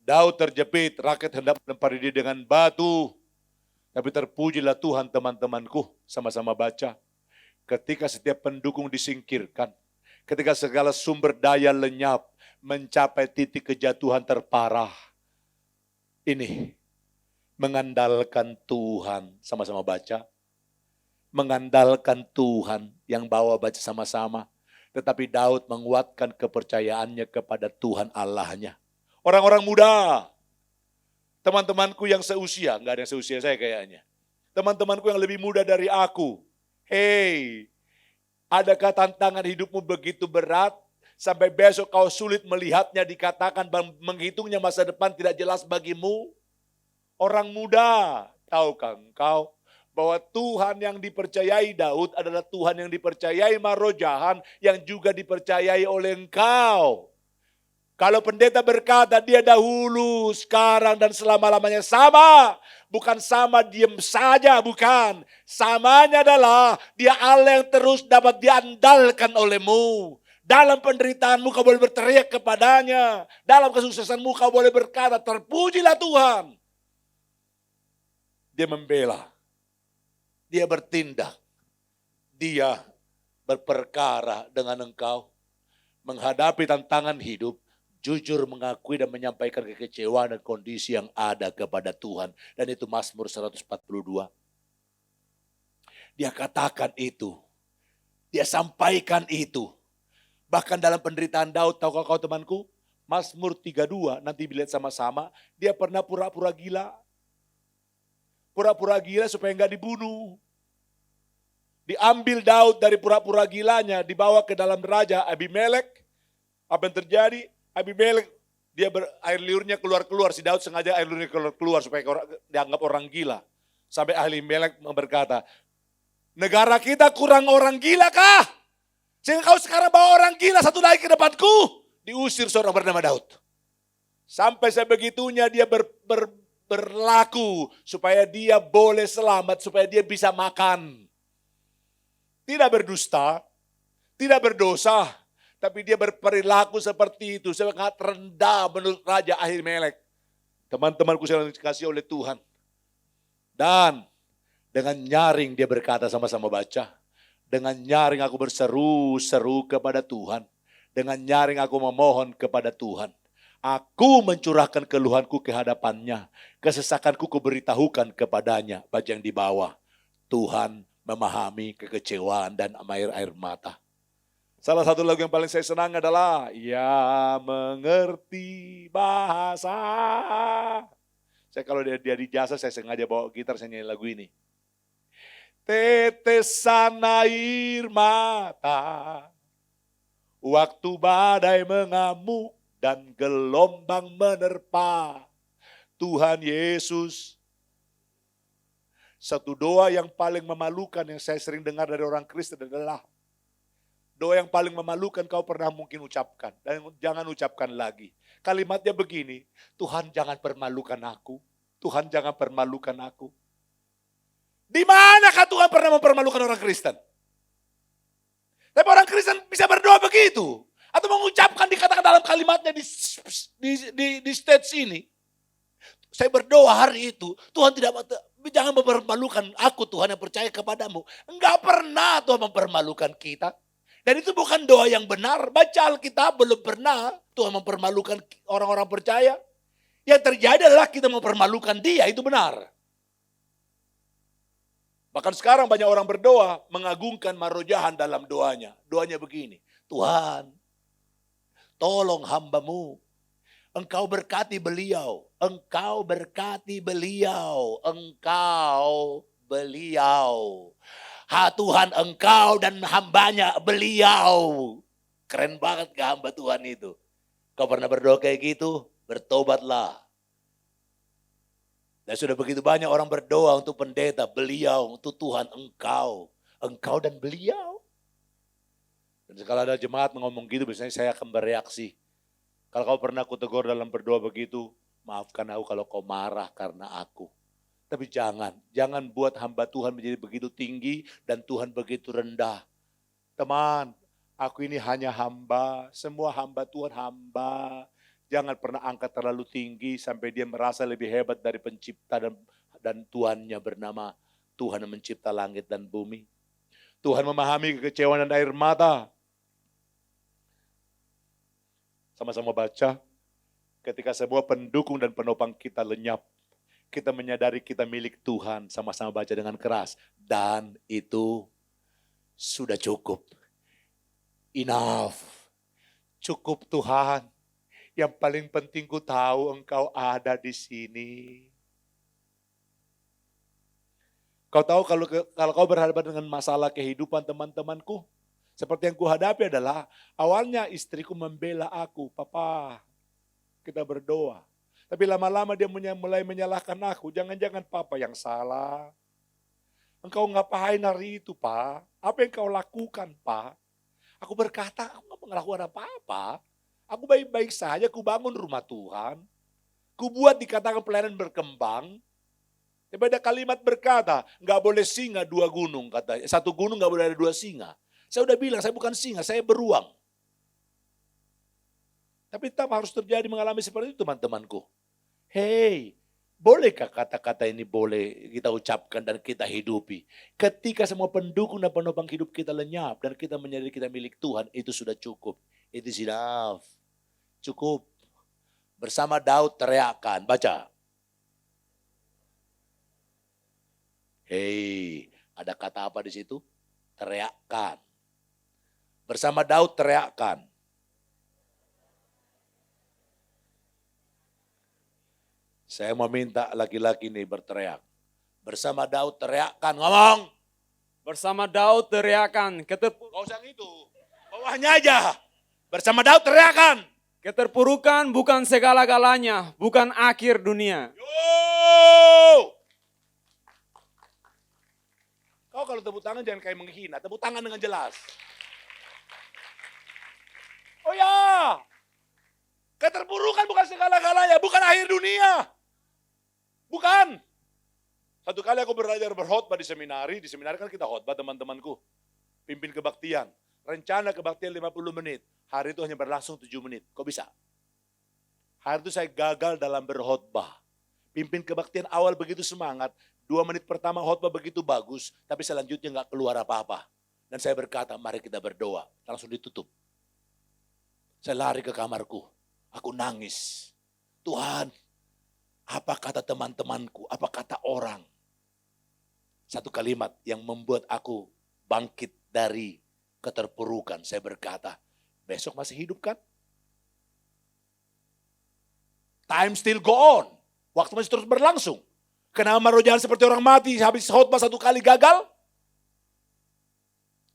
Daud terjepit, rakyat hendak melempari dia dengan batu. Tapi terpujilah Tuhan teman-temanku, sama-sama baca. Ketika setiap pendukung disingkirkan, ketika segala sumber daya lenyap, mencapai titik kejatuhan terparah. Ini mengandalkan Tuhan, sama-sama baca. Mengandalkan Tuhan yang bawa baca sama-sama. Tetapi Daud menguatkan kepercayaannya kepada Tuhan Allahnya. Orang-orang muda, teman-temanku yang seusia, enggak ada yang seusia saya kayaknya. teman-temanku yang lebih muda dari aku. Hei, adakah tantangan hidupmu begitu berat sampai besok kau sulit melihatnya, dikatakan menghitungnya masa depan tidak jelas bagimu? Orang muda, tahukah engkau bahwa Tuhan yang dipercayai Daud adalah Tuhan yang dipercayai Marojahan yang juga dipercayai oleh engkau. Kalau pendeta berkata dia dahulu, sekarang dan selama-lamanya sama. Bukan sama diam saja, bukan. Samanya adalah dia Allah yang terus dapat diandalkan olehmu. Dalam penderitaanmu kau boleh berteriak kepadanya. Dalam kesuksesanmu kau boleh berkata, terpujilah Tuhan. Dia membela. Dia bertindak. Dia berperkara dengan engkau. Menghadapi tantangan hidup. Jujur mengakui dan menyampaikan kekecewaan dan kondisi yang ada kepada Tuhan. Dan itu Mazmur 142. Dia katakan itu. Dia sampaikan itu. Bahkan dalam penderitaan Daud, tahukah kau temanku? Mazmur 32, nanti lihat sama-sama. Dia pernah pura-pura gila. Pura-pura gila supaya enggak dibunuh. Diambil Daud dari pura-pura gilanya, dibawa ke dalam raja Abimelek. Apa yang terjadi? Abimelek, air liurnya keluar-keluar. Si Daud sengaja air liurnya keluar supaya dianggap orang gila. Sampai ahli Abimelek berkata, negara kita kurang orang gila kah? Sehingga kau sekarang bawa orang gila satu lagi ke depanku. Diusir seorang bernama Daud. Sampai sebegitunya dia berlaku supaya dia boleh selamat, supaya dia bisa makan. Tidak berdusta, tidak berdosa, tapi dia berperilaku seperti itu, sangat rendah menurut Raja Ahimelek. Teman-temanku yang dikasihi oleh Tuhan. Dan dengan nyaring dia berkata, sama-sama baca. Dengan nyaring aku berseru-seru kepada Tuhan. Dengan nyaring aku memohon kepada Tuhan. Aku mencurahkan keluhanku ke hadapannya. Kesesakanku kuberitahukan kepadanya. Baca yang di bawah. Tuhan memahami kekecewaan dan air mata. Salah satu lagu yang paling saya senang adalah Ya mengerti bahasa. Saya kalau dia di jasa saya sengaja bawa gitar, saya nyanyi lagu ini. Tetesan air mata, waktu badai mengamuk dan gelombang menerpa. Tuhan Yesus. Satu doa yang paling memalukan yang saya sering dengar dari orang Kristen adalah doa yang paling memalukan kau pernah mungkin ucapkan. Dan jangan ucapkan lagi. Kalimatnya begini, Tuhan jangan permalukan aku. Tuhan jangan permalukan aku. Di manakah Tuhan pernah mempermalukan orang Kristen? Tapi orang Kristen bisa berdoa begitu. Atau mengucapkan, dikatakan dalam kalimatnya di stage ini. Saya berdoa hari itu, Tuhan jangan mempermalukan aku Tuhan yang percaya kepadamu. Enggak pernah Tuhan mempermalukan kita. Dan itu bukan doa yang benar. Baca Alkitab, belum pernah Tuhan mempermalukan orang-orang percaya. Yang terjadi adalah kita mempermalukan dia, itu benar. Bahkan sekarang banyak orang berdoa mengagungkan Marojahan dalam doanya. Doanya begini, Tuhan tolong hambamu. Engkau berkati beliau. Engkau berkati beliau. Engkau beliau. Ha Tuhan engkau dan hambanya beliau. Keren banget ke hamba Tuhan itu. Kau pernah berdoa kayak gitu? Bertobatlah. Dan sudah begitu banyak orang berdoa untuk pendeta, beliau, untuk Tuhan engkau. Engkau dan beliau. Dan sekali ada jemaat ngomong gitu, biasanya saya akan bereaksi. Kalau kau pernah kutegur dalam berdoa begitu, maafkan aku kalau kau marah karena aku. Tapi jangan buat hamba Tuhan menjadi begitu tinggi dan Tuhan begitu rendah. Teman, aku ini hanya hamba, semua hamba Tuhan hamba. Jangan pernah angkat terlalu tinggi sampai dia merasa lebih hebat dari pencipta dan Tuhannya bernama Tuhan yang mencipta langit dan bumi. Tuhan memahami kekecewaan dan air mata. Sama-sama baca, ketika semua pendukung dan penopang kita lenyap, kita menyadari kita milik Tuhan, sama-sama baca dengan keras. Dan itu sudah cukup. Enough. Cukup Tuhan. Yang paling penting ku tahu engkau ada di sini. Kau tahu kalau kau berhadapan dengan masalah kehidupan teman-temanku, seperti yang kuhadapi adalah awalnya istriku membela aku, papa kita berdoa. Tapi lama-lama dia mulai menyalahkan aku, jangan-jangan papa yang salah. Engkau ngapain hari itu, Pak? Apa yang kau lakukan, Pak? Aku berkata, aku nggak melakukan apa-apa. Aku baik-baik saja, ku bangun rumah Tuhan. Ku buat dikatakan pelayanan berkembang. Tapi ada kalimat berkata, nggak boleh singa dua gunung, kata. Satu gunung nggak boleh ada dua singa. Saya udah bilang, saya bukan singa, saya beruang. Tapi tetap harus terjadi mengalami seperti itu, teman-temanku. Hei, bolehkah kata-kata ini boleh kita ucapkan dan kita hidupi? Ketika semua pendukung dan penopang hidup kita lenyap dan kita menyadari kita milik Tuhan, itu sudah cukup. It is enough. Cukup. Bersama Daud teriakan, baca. Hei, ada kata apa di situ? Teriakan. Bersama Daud teriakan. Saya mau minta laki-laki ini berteriak. Bersama Daud teriakkan, ngomong. Bersama Daud teriakan, Gak usah gitu, bawahnya aja. Bersama Daud teriakan. keterpurukan bukan segala-galanya, bukan akhir dunia. Yo! Kau kalau tepuk tangan jangan kayak menghina, tepuk tangan dengan jelas. Oh ya, keterpurukan bukan segala-galanya, bukan akhir dunia. Bukan. Satu kali aku belajar berkhotbah di seminari kan kita khotbah teman-temanku. Pimpin kebaktian. Rencana kebaktian 50 menit. Hari itu hanya berlangsung 7 menit. Kok bisa? Hari itu saya gagal dalam berkhotbah. Pimpin kebaktian awal begitu semangat. 2 menit pertama khotbah begitu bagus. Tapi selanjutnya gak keluar apa-apa. Dan saya berkata, mari kita berdoa. Langsung ditutup. Saya lari ke kamarku. Aku nangis. Tuhan, apa kata teman-temanku? Apa kata orang? Satu kalimat yang membuat aku bangkit dari keterpurukan. Saya berkata, besok masih hidup kan? Time still go on. Waktu masih terus berlangsung. Kenapa roh jahat seperti orang mati habis khotbah 1 kali gagal?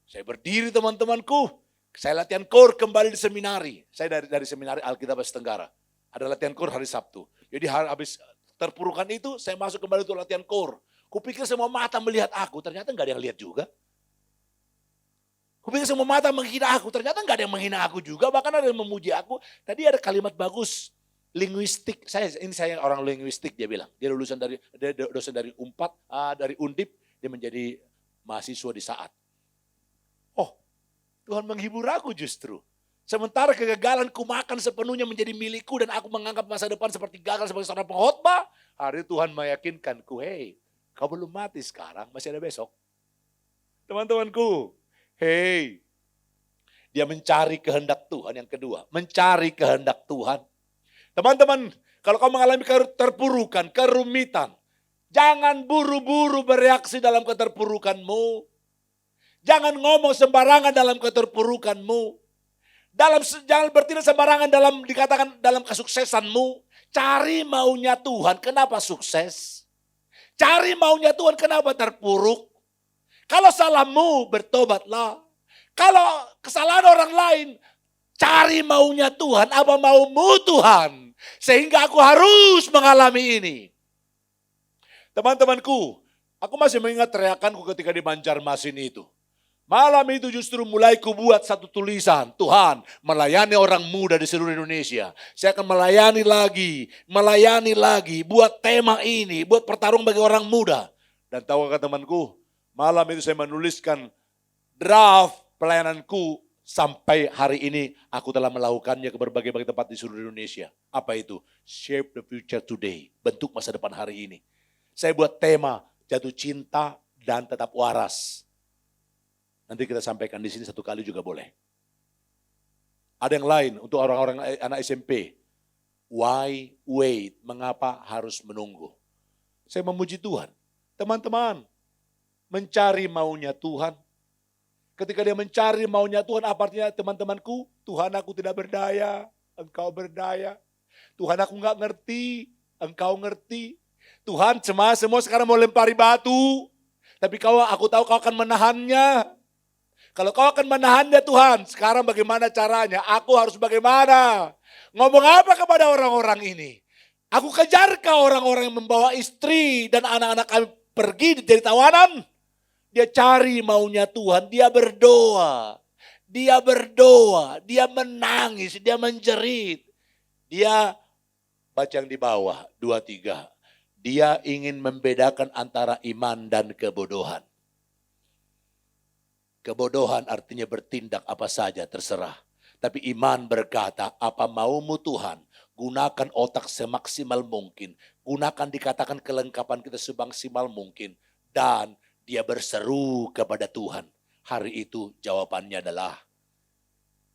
Saya berdiri teman-temanku. Saya latihan kor kembali di seminari. Saya dari seminari Alkitab Asia Tenggara. Ada latihan kor hari Sabtu. Jadi habis terpurukan itu, saya masuk kembali untuk latihan kor. Kupikir semua mata melihat aku, ternyata nggak ada yang lihat juga. Kupikir semua mata menghina aku, ternyata nggak ada yang menghina aku juga. Bahkan ada yang memuji aku. Tadi ada kalimat bagus, linguistik. Saya orang linguistik, dia bilang. Dia dosen dari Unpad, dari Undip, dia menjadi mahasiswa di Saat. Oh, Tuhan menghibur aku justru. Sementara kegagalanku makan sepenuhnya menjadi milikku dan aku menganggap masa depan seperti gagal sebagai seorang pengkhotbah. Hari Tuhan meyakinkanku, hei, kau belum mati sekarang, masih ada besok. Teman-temanku, hei, dia mencari kehendak Tuhan yang kedua. Mencari kehendak Tuhan. Teman-teman, kalau kau mengalami keterpurukan, kerumitan, jangan buru-buru bereaksi dalam keterpurukanmu. Jangan ngomong sembarangan dalam keterpurukanmu. Jangan bertindak sembarangan dikatakan dalam kesuksesanmu. Cari maunya Tuhan, kenapa sukses? Cari maunya Tuhan, kenapa terpuruk? Kalau salahmu, bertobatlah. Kalau kesalahan orang lain, cari maunya Tuhan, apa maumu Tuhan? Sehingga aku harus mengalami ini. Teman-temanku, aku masih mengingat teriakanku ketika di Banjarmasin itu. Malam itu justru mulai kubuat satu tulisan. Tuhan, melayani orang muda di seluruh Indonesia. Saya akan melayani lagi. Buat tema ini, buat pertarungan bagi orang muda. Dan tahu kata temanku, malam itu saya menuliskan draft pelayananku sampai hari ini aku telah melakukannya ke berbagai tempat di seluruh Indonesia. Apa itu? Shape the future today. Bentuk masa depan hari ini. Saya buat tema jatuh cinta dan tetap waras. Nanti kita sampaikan di sini 1 kali juga boleh. Ada yang lain untuk orang-orang anak SMP. Why wait? Mengapa harus menunggu? Saya memuji Tuhan. Teman-teman, mencari maunya Tuhan. Ketika dia mencari maunya Tuhan, apa artinya teman-temanku? Tuhan, aku tidak berdaya, Engkau berdaya. Tuhan, aku nggak ngerti, Engkau ngerti. Tuhan, semua sekarang mau lempari batu. Tapi aku tahu kau akan menahannya. Kalau kau akan menahannya Tuhan, sekarang bagaimana caranya? Aku harus bagaimana? Ngomong apa kepada orang-orang ini? Aku kejar kau orang-orang yang membawa istri dan anak-anak kami pergi dari tawanan. Dia cari maunya Tuhan, dia berdoa. Dia berdoa, dia menangis, dia menjerit. Dia baca yang di bawah, 2-3. Dia ingin membedakan antara iman dan kebodohan. Kebodohan artinya bertindak apa saja terserah. Tapi iman berkata, apa maumu Tuhan? Gunakan otak semaksimal mungkin. Gunakan dikatakan kelengkapan kita semaksimal mungkin. Dan dia berseru kepada Tuhan. Hari itu jawabannya adalah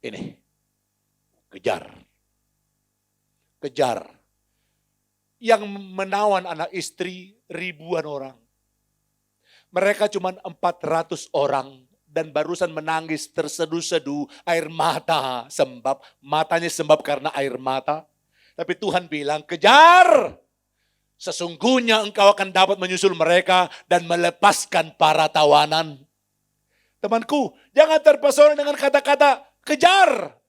ini. Kejar. Kejar. Yang menawan anak istri ribuan orang. Mereka cuma 400 orang. Dan barusan menangis terseduh-seduh air mata matanya sembab karena air mata. Tapi Tuhan bilang kejar. Sesungguhnya engkau akan dapat menyusul mereka dan melepaskan para tawanan. Temanku, jangan terpesona dengan kata-kata kejar.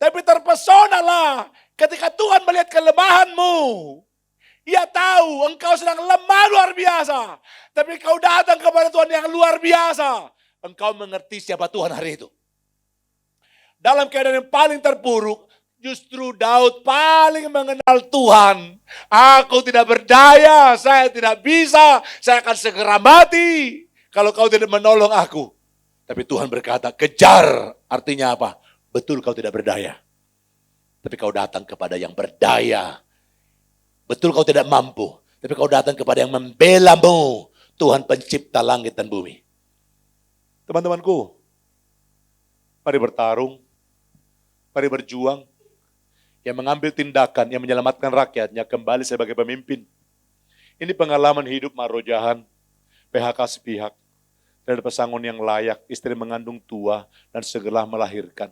Tapi terpesonalah ketika Tuhan melihat kelemahanmu. Ia tahu engkau sedang lemah luar biasa. Tapi kau datang kepada Tuhan yang luar biasa. Engkau mengerti siapa Tuhan hari itu. Dalam keadaan yang paling terpuruk, justru Daud paling mengenal Tuhan. Aku tidak berdaya, saya tidak bisa, saya akan segera mati kalau kau tidak menolong aku. Tapi Tuhan berkata, kejar. Artinya apa? Betul kau tidak berdaya. Tapi kau datang kepada yang berdaya. Betul kau tidak mampu. Tapi kau datang kepada yang membelamu. Tuhan pencipta langit dan bumi. Teman-temanku, mari bertarung, mari berjuang, yang mengambil tindakan, yang menyelamatkan rakyatnya kembali sebagai pemimpin. Ini pengalaman hidup Marojahan, PHK sepihak, dari pesangon yang layak, istri mengandung tua dan segera melahirkan.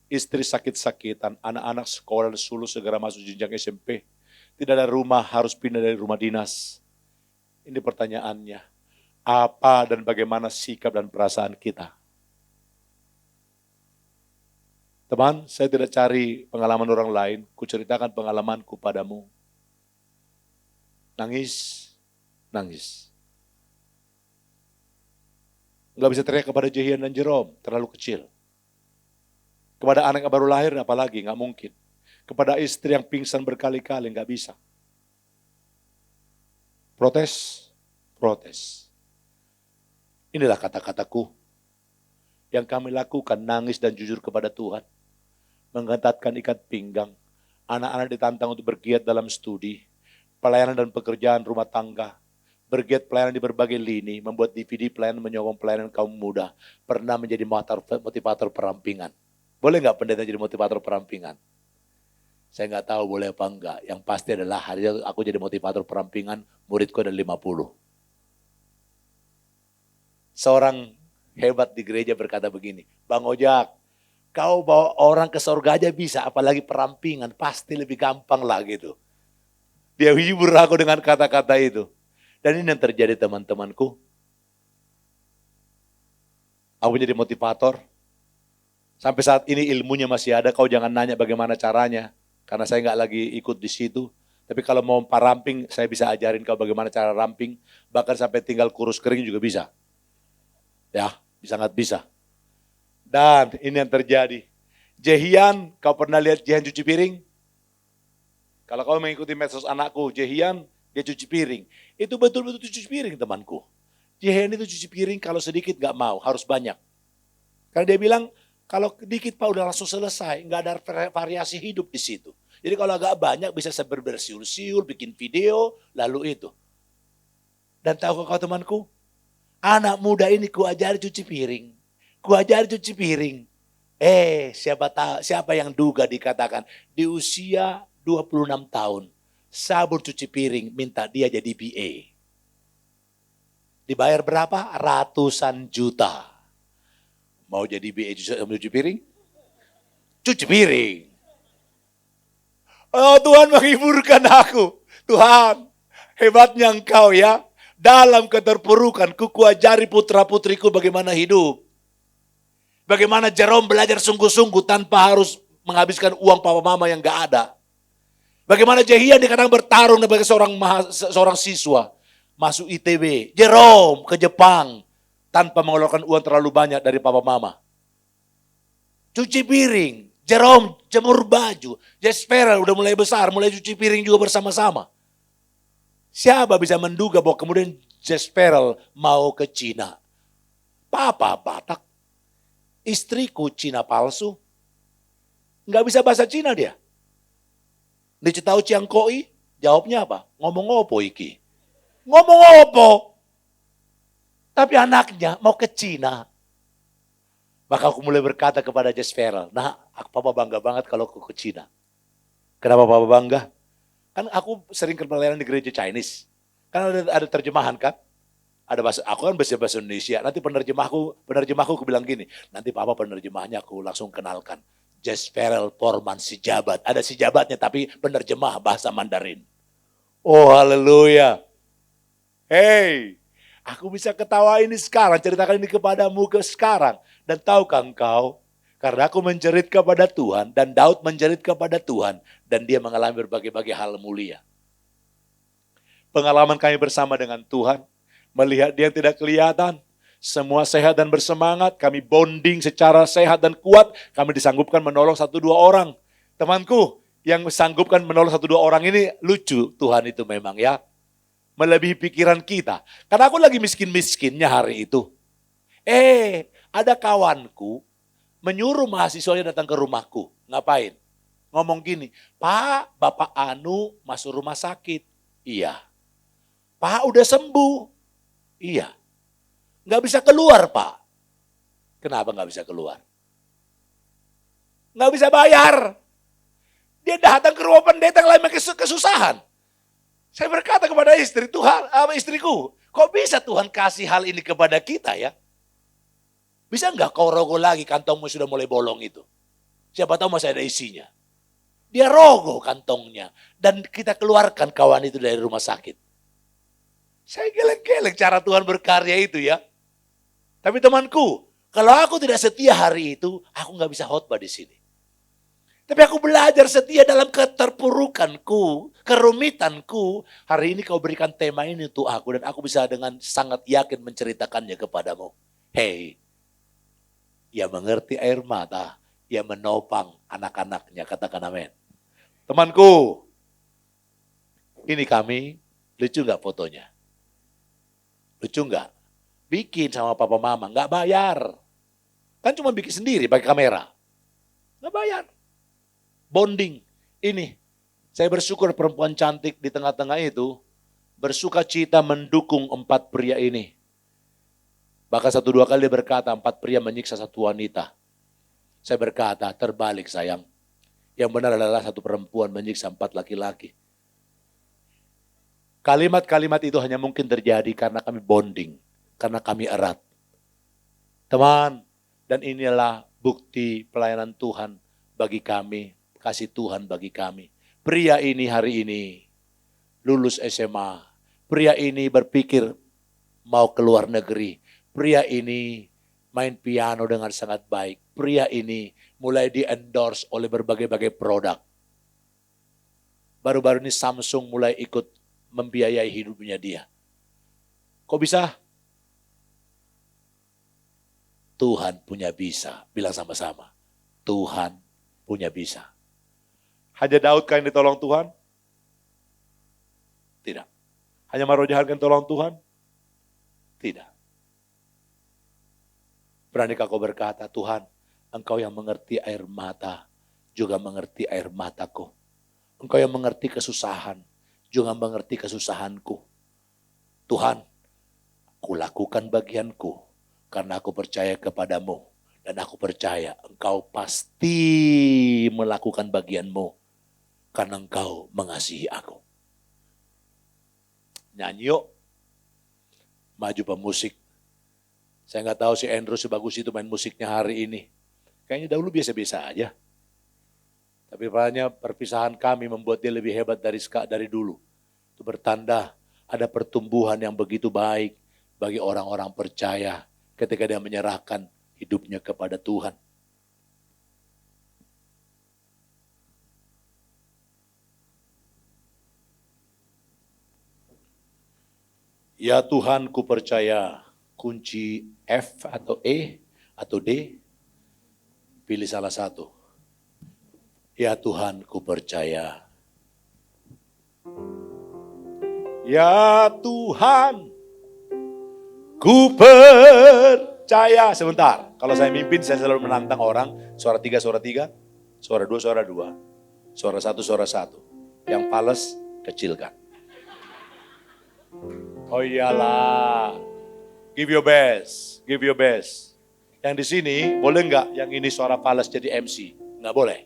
Istri sakit-sakitan, anak-anak sekolah dan suluh segera masuk jenjang SMP. Tidak ada rumah, harus pindah dari rumah dinas. Ini pertanyaannya. Apa dan bagaimana sikap dan perasaan kita? Teman, saya tidak cari pengalaman orang lain, kuceritakan pengalamanku padamu. Nangis, nangis. Enggak bisa teriak kepada Jehian dan Jerome, terlalu kecil. Kepada anak yang baru lahir apalagi, enggak mungkin. Kepada istri yang pingsan berkali-kali, enggak bisa. Protes, protes. Inilah kata-kataku yang kami lakukan, nangis dan jujur kepada Tuhan. Menggentatkan ikat pinggang, anak-anak ditantang untuk bergiat dalam studi, pelayanan dan pekerjaan rumah tangga, bergiat pelayanan di berbagai lini, membuat DVD pelayanan menyokong pelayanan kaum muda, pernah menjadi motivator perampingan. Boleh nggak pendeta jadi motivator perampingan? Saya nggak tahu boleh apa enggak, yang pasti adalah hari itu aku jadi motivator perampingan, muridku ada 50. Seorang hebat di gereja berkata begini, Bang Ojak, kau bawa orang ke surga aja bisa, apalagi perampingan, pasti lebih gampang lah gitu. Dia hibur aku dengan kata-kata itu. Dan ini yang terjadi teman-temanku. Aku jadi motivator. Sampai saat ini ilmunya masih ada, kau jangan nanya bagaimana caranya. Karena saya nggak lagi ikut di situ. Tapi kalau mau paramping, saya bisa ajarin kau bagaimana cara ramping. Bahkan sampai tinggal kurus kering juga bisa. Ya, sangat bisa. Dan ini yang terjadi. Jehian, kau pernah lihat Jehian cuci piring? Kalau kau mengikuti medsos anakku, Jehian, dia cuci piring. Itu betul-betul cuci piring temanku. Jehian itu cuci piring kalau sedikit gak mau, harus banyak. Karena dia bilang, kalau dikit Pak udah langsung selesai, gak ada variasi hidup di situ. Jadi kalau agak banyak bisa bersiul-siul, bikin video, lalu itu. Dan tahu kau temanku, anak muda ini kuajari cuci piring. Kuajari cuci piring. Siapa yang duga dikatakan di usia 26 tahun. Sabun cuci piring minta dia jadi BA. Dibayar berapa? Ratusan juta. Mau jadi BA cuci piring? Cuci piring. Oh Tuhan menghiburkan aku. Tuhan, hebatnya engkau ya. Dalam keterpurukan ku ajari putra-putriku bagaimana hidup. Bagaimana Jerome belajar sungguh-sungguh tanpa harus menghabiskan uang papa mama yang gak ada. Bagaimana Jehian kadang bertarung sebagai seorang siswa. Masuk ITB. Jerome ke Jepang tanpa mengeluarkan uang terlalu banyak dari papa mama. Cuci piring. Jerome jemur baju. Jasper udah mulai besar, mulai cuci piring juga bersama-sama. Siapa bisa menduga bahwa kemudian Jasper mau ke Cina? Papa Batak. Istriku Cina palsu. Nggak bisa bahasa Cina dia. Dia tahu Ciang Koi, jawabnya apa? Ngomong opo iki? Ngomong opo? Tapi anaknya mau ke Cina. Maka aku mulai berkata kepada Jasper, nah papa bangga banget kalau aku ke Cina. Kenapa papa bangga? Kan aku sering ke pelayanan di gereja Chinese. Kan ada terjemahan kan? Ada bahasa, aku kan bahasa Indonesia. Nanti penerjemahku aku bilang gini, nanti papa penerjemahnya aku langsung kenalkan. Jasper Porman Sijabat. Ada Sijabatnya tapi penerjemah bahasa Mandarin. Oh haleluya. Hey, aku bisa ketawa ini sekarang, ceritakan ini kepadamu sekarang. Dan tahukah engkau, karena aku menjerit kepada Tuhan, dan Daud menjerit kepada Tuhan, dan dia mengalami berbagai-bagai hal mulia. Pengalaman kami bersama dengan Tuhan, melihat dia yang tidak kelihatan, semua sehat dan bersemangat, kami bonding secara sehat dan kuat, kami disanggupkan menolong 1-2 orang. Temanku, yang sanggupkan menolong 1-2 orang ini lucu, Tuhan itu memang ya. Melebihi pikiran kita. Karena aku lagi miskin-miskinnya hari itu. Ada kawanku menyuruh mahasiswanya datang ke rumahku. Ngapain? Ngomong gini, Pak, Bapak Anu masuk rumah sakit. Iya. Pak udah sembuh. Iya. Nggak bisa keluar, Pak. Kenapa nggak bisa keluar? Nggak bisa bayar. Dia datang ke rumah pendeta yang lain kesusahan. Saya berkata kepada istriku, kok bisa Tuhan kasih hal ini kepada kita ya? Bisa nggak kau rogoh lagi kantongmu sudah mulai bolong itu? Siapa tahu masih ada isinya. Dia rogoh kantongnya. Dan kita keluarkan kawan itu dari rumah sakit. Saya geleng-geleng cara Tuhan berkarya itu ya. Tapi temanku, kalau aku tidak setia hari itu, aku nggak bisa khotbah di sini. Tapi aku belajar setia dalam keterpurukanku, kerumitanku. Hari ini kau berikan tema ini untuk aku dan aku bisa dengan sangat yakin menceritakannya kepadamu. Hei, ia mengerti air mata, ia menopang anak-anaknya, katakan amin. Temanku, ini kami, lucu gak fotonya? Lucu gak? Bikin sama papa mama, gak bayar. Kan cuma bikin sendiri pakai kamera. Gak bayar. Bonding. Ini, saya bersyukur perempuan cantik di tengah-tengah itu, bersuka cita mendukung 4 pria ini. Bahkan 1-2 kali dia berkata, 4 pria menyiksa 1 wanita. Saya berkata, terbalik sayang. Yang benar adalah 1 perempuan menyiksa 4 laki-laki. Kalimat-kalimat itu hanya mungkin terjadi karena kami bonding. Karena kami erat. Teman, dan inilah bukti pelayanan Tuhan bagi kami. Kasih Tuhan bagi kami. Pria ini hari ini lulus SMA. Pria ini berpikir mau keluar negeri. Pria ini main piano dengan sangat baik. Pria ini mulai di-endorse oleh berbagai-bagai produk. Baru-baru ini Samsung mulai ikut membiayai hidupnya dia. Kok bisa? Tuhan punya bisa. Bilang sama-sama. Tuhan punya bisa. Hanya Daud kan yang ditolong Tuhan? Tidak. Hanya Marojahan kan tolong Tuhan? Tidak. Beranikah kau berkata, Tuhan, Engkau yang mengerti air mata, juga mengerti air mataku. Engkau yang mengerti kesusahan, juga mengerti kesusahanku. Tuhan, kulakukan bagianku, karena aku percaya kepadamu. Dan aku percaya Engkau pasti melakukan bagianmu, karena Engkau mengasihi aku. Nyanyi yuk, maju pemusik. Saya nggak tahu si Andrew sebagus itu main musiknya hari ini. Kayaknya dahulu biasa-biasa aja. Tapi rupanya perpisahan kami membuat dia lebih hebat dari dulu. Itu bertanda ada pertumbuhan yang begitu baik bagi orang-orang percaya ketika dia menyerahkan hidupnya kepada Tuhan. Ya Tuhan, ku percaya. Kunci F atau E atau D, pilih salah satu. Ya Tuhan, ku percaya. Ya Tuhan, ku percaya. Sebentar, kalau saya mimpin saya selalu menantang orang. Suara 3, suara 3, suara 2, suara 2, suara 1, suara 1. Yang fales, kecilkan. Oh iyalah, give your best, give your best. Yang di sini boleh nggak yang ini suara fales jadi MC? Nggak boleh.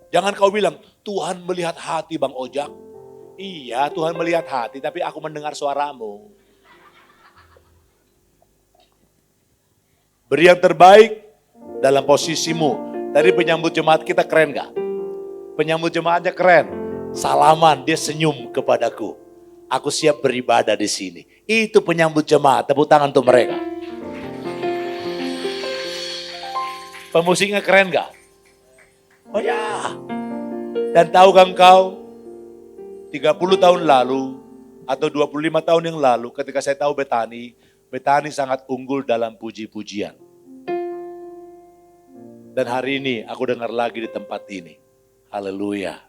Jangan kau bilang, Tuhan melihat hati Bang Ojak. Iya, Tuhan melihat hati, tapi aku mendengar suaramu. Beri yang terbaik dalam posisimu. Tadi penyambut jemaat kita keren nggak? Penyambut jemaatnya keren. Salaman, dia senyum kepadaku. Aku siap beribadah di sini. Itu penyambut jemaat. Tepuk tangan untuk mereka. Pemusiknya keren gak? Oh ya. Dan tahukah engkau 30 tahun lalu atau 25 tahun yang lalu ketika saya tahu Betani sangat unggul dalam puji-pujian. Dan hari ini aku dengar lagi di tempat ini. Haleluya.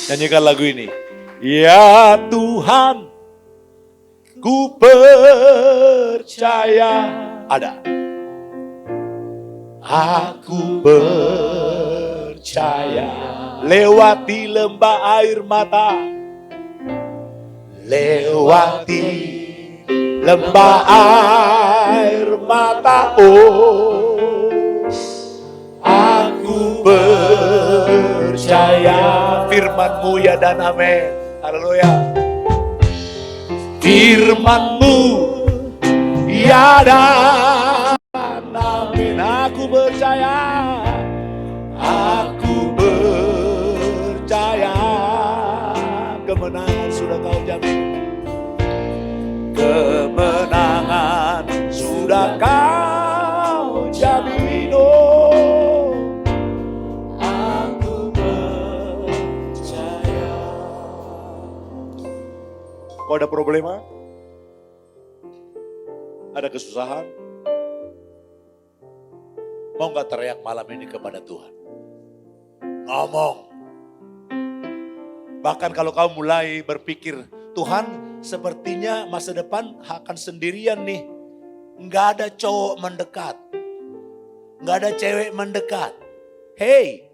Nyanyikan lagu ini. Ya Tuhan, ku percaya. Ada. Aku percaya. Lewati lembah air mata. Lewati lembah air mata. Oh, aku percaya. Firman-Mu ya dan amin. Haleluya. Firman-Mu ya dan amin. Aku percaya. Aku percaya. Kemenangan sudah kau jamin. Kemenangan sudah kau jamin. Oh, aku percaya. Kau ada problema? Ada kesusahan? Mau gak teriak malam ini kepada Tuhan? Ngomong. Bahkan kalau kau mulai berpikir, Tuhan sepertinya masa depan akan sendirian nih. Nggak ada cowok mendekat. Nggak ada cewek mendekat. Hey,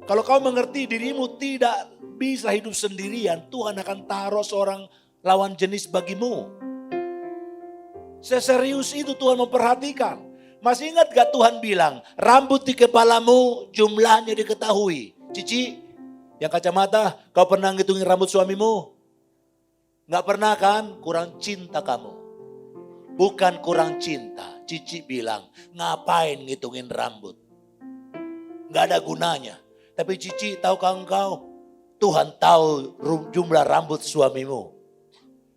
kalau kau mengerti dirimu tidak bisa hidup sendirian, Tuhan akan taruh seorang lawan jenis bagimu. Seserius itu Tuhan memperhatikan. Masih ingat gak Tuhan bilang, rambut di kepalamu jumlahnya diketahui. Cici, yang kacamata, kau pernah ngitungin rambut suamimu? Gak pernah kan? Kurang cinta kamu. Bukan kurang cinta. Cici bilang, ngapain ngitungin rambut? Gak ada gunanya. Tapi Cici, tahukah engkau? Tuhan tahu jumlah rambut suamimu.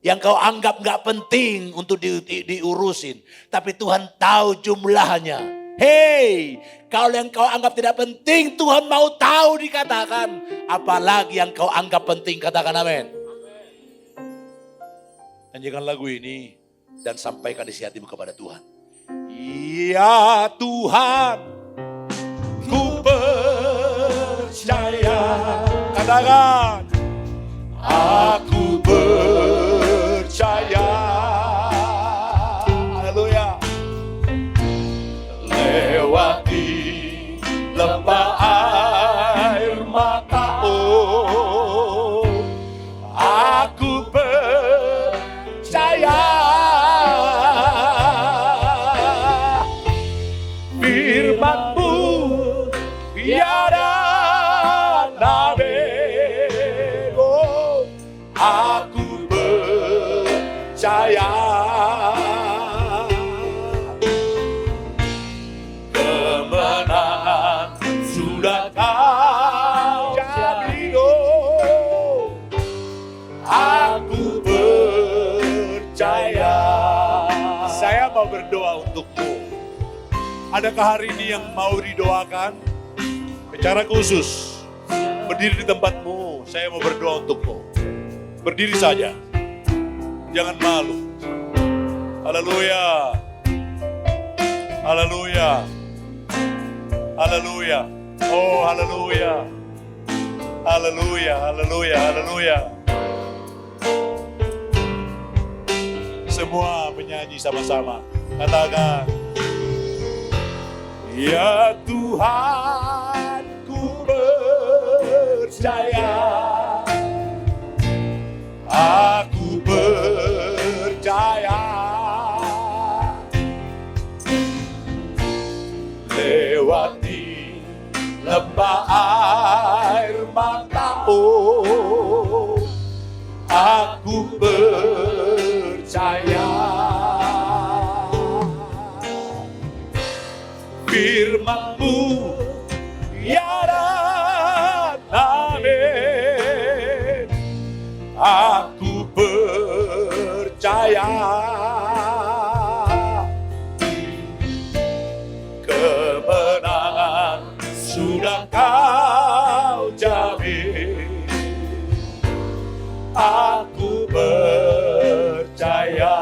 Yang kau anggap gak penting untuk diurusin. Tapi Tuhan tahu jumlahnya. Hei, kalau yang kau anggap tidak penting, Tuhan mau tahu dikatakan. Apalagi yang kau anggap penting, katakan amin. Nyanyikan lagu ini dan sampaikan isi hatimu kepada Tuhan. Ya Tuhan, ku percaya. Katakan, aku percaya. Haleluya. Lewati lembah air mata. Oh, aku percaya. Firman-Mu tiada nabi. Oh, aku percaya. Kemenangan sudah kau jamin. Oh, Adakah hari ini yang mau didoakan? Secara khusus, berdiri di tempatmu, saya mau berdoa untukmu. Berdiri saja, jangan malu. Haleluya, haleluya, haleluya. Oh haleluya, haleluya, haleluya, haleluya. Semua menyanyi sama-sama. Katakan, ya Tuhan, ku percaya, aku percaya, lewati lembah air mata, oh, aku percaya. Firman-Mu ya dan amin, aku percaya. Kemenangan sudah Kau jamin, aku percaya.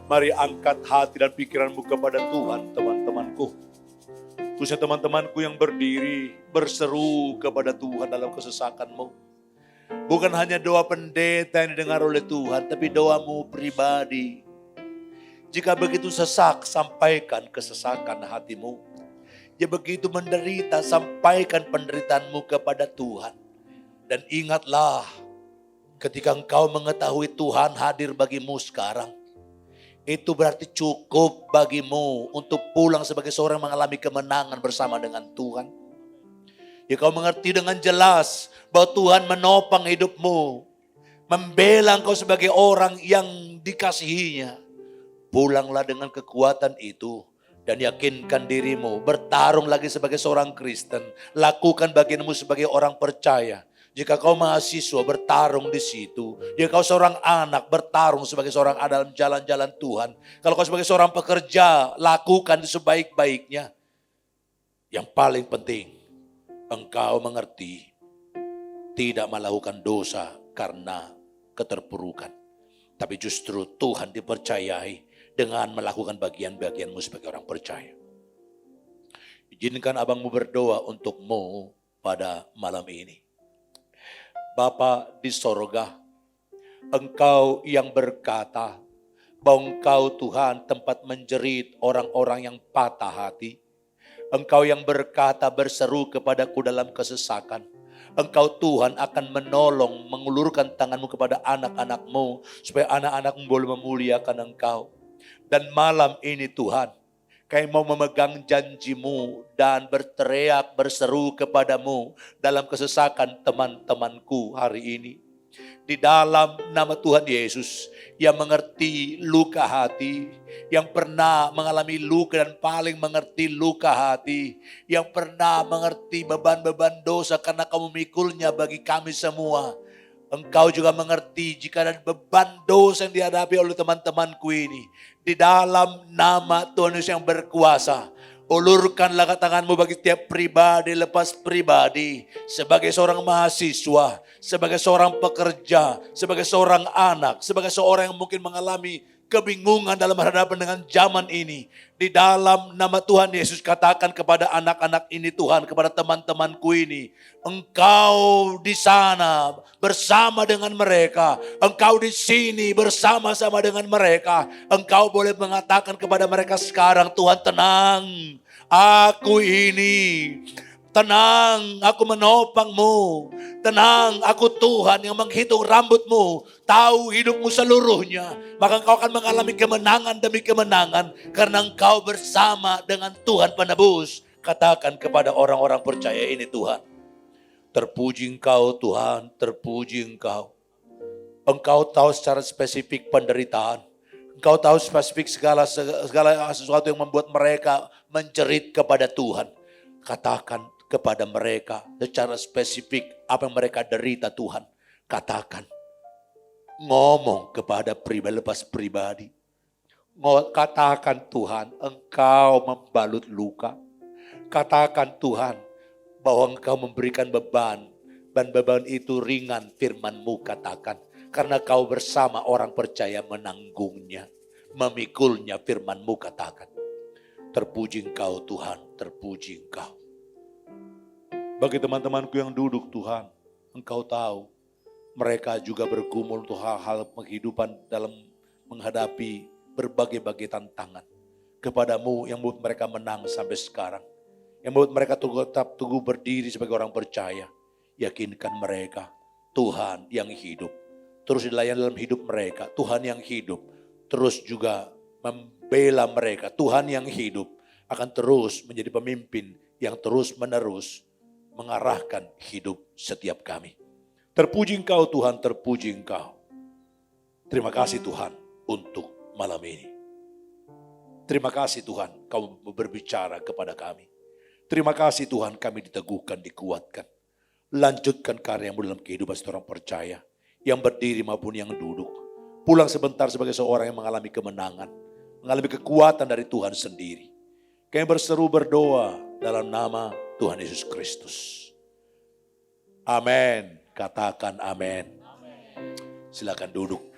Mari angkat hati dan pikiranmu kepada Tuhan, teman-temanku. Khususnya teman-temanku yang berdiri, berseru kepada Tuhan dalam kesesakanmu. Bukan hanya doa pendeta yang didengar oleh Tuhan, tapi doamu pribadi. Jika begitu sesak, sampaikan kesesakan hatimu. Jika begitu menderita, sampaikan penderitaanmu kepada Tuhan. Dan ingatlah, ketika engkau mengetahui Tuhan hadir bagimu sekarang, itu berarti cukup bagimu untuk pulang sebagai seorang yang mengalami kemenangan bersama dengan Tuhan. Ya, kau mengerti dengan jelas bahwa Tuhan menopang hidupmu, membela engkau sebagai orang yang dikasihinya. Pulanglah dengan kekuatan itu dan yakinkan dirimu, bertarung lagi sebagai seorang Kristen. Lakukan bagianmu sebagai orang percaya. Jika kau mahasiswa, bertarung di situ. Jika kau seorang anak, bertarung sebagai seorang anak dalam jalan-jalan Tuhan. Kalau kau sebagai seorang pekerja, lakukan sebaik-baiknya. Yang paling penting, engkau mengerti tidak melakukan dosa karena keterpurukan. Tapi justru Tuhan dipercayai dengan melakukan bagian-bagianmu sebagai orang percaya. Izinkan abangmu berdoa untukmu pada malam ini. Bapa di sorga, Engkau yang berkata bahwa Engkau Tuhan tempat menjerit orang-orang yang patah hati. Engkau yang berkata berseru kepadaku dalam kesesakan. Engkau Tuhan akan menolong, mengulurkan tanganmu kepada anak-anakmu supaya anak-anakmu boleh memuliakan Engkau. Dan malam ini Tuhan, Kami mau memegang janjimu dan berteriak, berseru kepadamu dalam kesesakan teman-temanku hari ini. Di dalam nama Tuhan Yesus yang mengerti luka hati, yang pernah mengalami luka dan paling mengerti luka hati, yang pernah mengerti beban-beban dosa karena kamu mikulnya bagi kami semua. Engkau juga mengerti jika ada beban dosa yang dihadapi oleh teman-temanku ini. Di dalam nama Tuhan Yesus yang berkuasa, ulurkanlah tanganmu bagi tiap pribadi lepas pribadi. Sebagai seorang mahasiswa, sebagai seorang pekerja, sebagai seorang anak, sebagai seorang yang mungkin mengalami kebingungan dalam berhadapan dengan zaman ini. Di dalam nama Tuhan Yesus katakan kepada anak-anak ini Tuhan, kepada teman-temanku ini. Engkau di sana bersama dengan mereka. Engkau di sini bersama-sama dengan mereka. Engkau boleh mengatakan kepada mereka sekarang, Tuhan tenang, aku ini. Tenang, aku menopangmu. Tenang, aku Tuhan yang menghitung rambutmu. Tahu hidupmu seluruhnya. Maka engkau akan mengalami kemenangan demi kemenangan. Karena engkau bersama dengan Tuhan penebus. Katakan kepada orang-orang percaya ini Tuhan. Terpuji engkau Tuhan, terpuji engkau. Engkau tahu secara spesifik penderitaan. Engkau tahu spesifik segala sesuatu yang membuat mereka menjerit kepada Tuhan. Katakan kepada mereka secara spesifik apa yang mereka derita Tuhan. Katakan. Ngomong kepada pribadi lepas pribadi. Katakan Tuhan, Engkau membalut luka. Katakan Tuhan, bahwa Engkau memberikan beban. Dan beban itu ringan, firman-Mu katakan. Karena Kau bersama orang percaya menanggungnya. Memikulnya, firman-Mu katakan. Terpuji Engkau Tuhan, terpuji Engkau. Bagi teman-temanku yang duduk Tuhan, Engkau tahu. Mereka juga bergumul untuk hal-hal kehidupan dalam menghadapi berbagai-bagai tantangan. Kepadamu yang membuat mereka menang sampai sekarang. Yang membuat mereka tetap teguh berdiri sebagai orang percaya. Yakinkan mereka, Tuhan yang hidup. Terus dilayani dalam hidup mereka, Tuhan yang hidup. Terus juga membela mereka, Tuhan yang hidup. Akan terus menjadi pemimpin yang terus menerus mengarahkan hidup setiap kami. Terpuji Engkau Tuhan, terpuji Engkau. Terima kasih Tuhan untuk malam ini. Terima kasih Tuhan Kau berbicara kepada kami. Terima kasih Tuhan kami diteguhkan, dikuatkan. Lanjutkan karya-Mu dalam kehidupan seorang percaya. Yang berdiri maupun yang duduk. Pulang sebentar sebagai seorang yang mengalami kemenangan. Mengalami kekuatan dari Tuhan sendiri. Kami berseru berdoa dalam nama Tuhan Yesus Kristus. Amin. Katakan amin. Silakan duduk.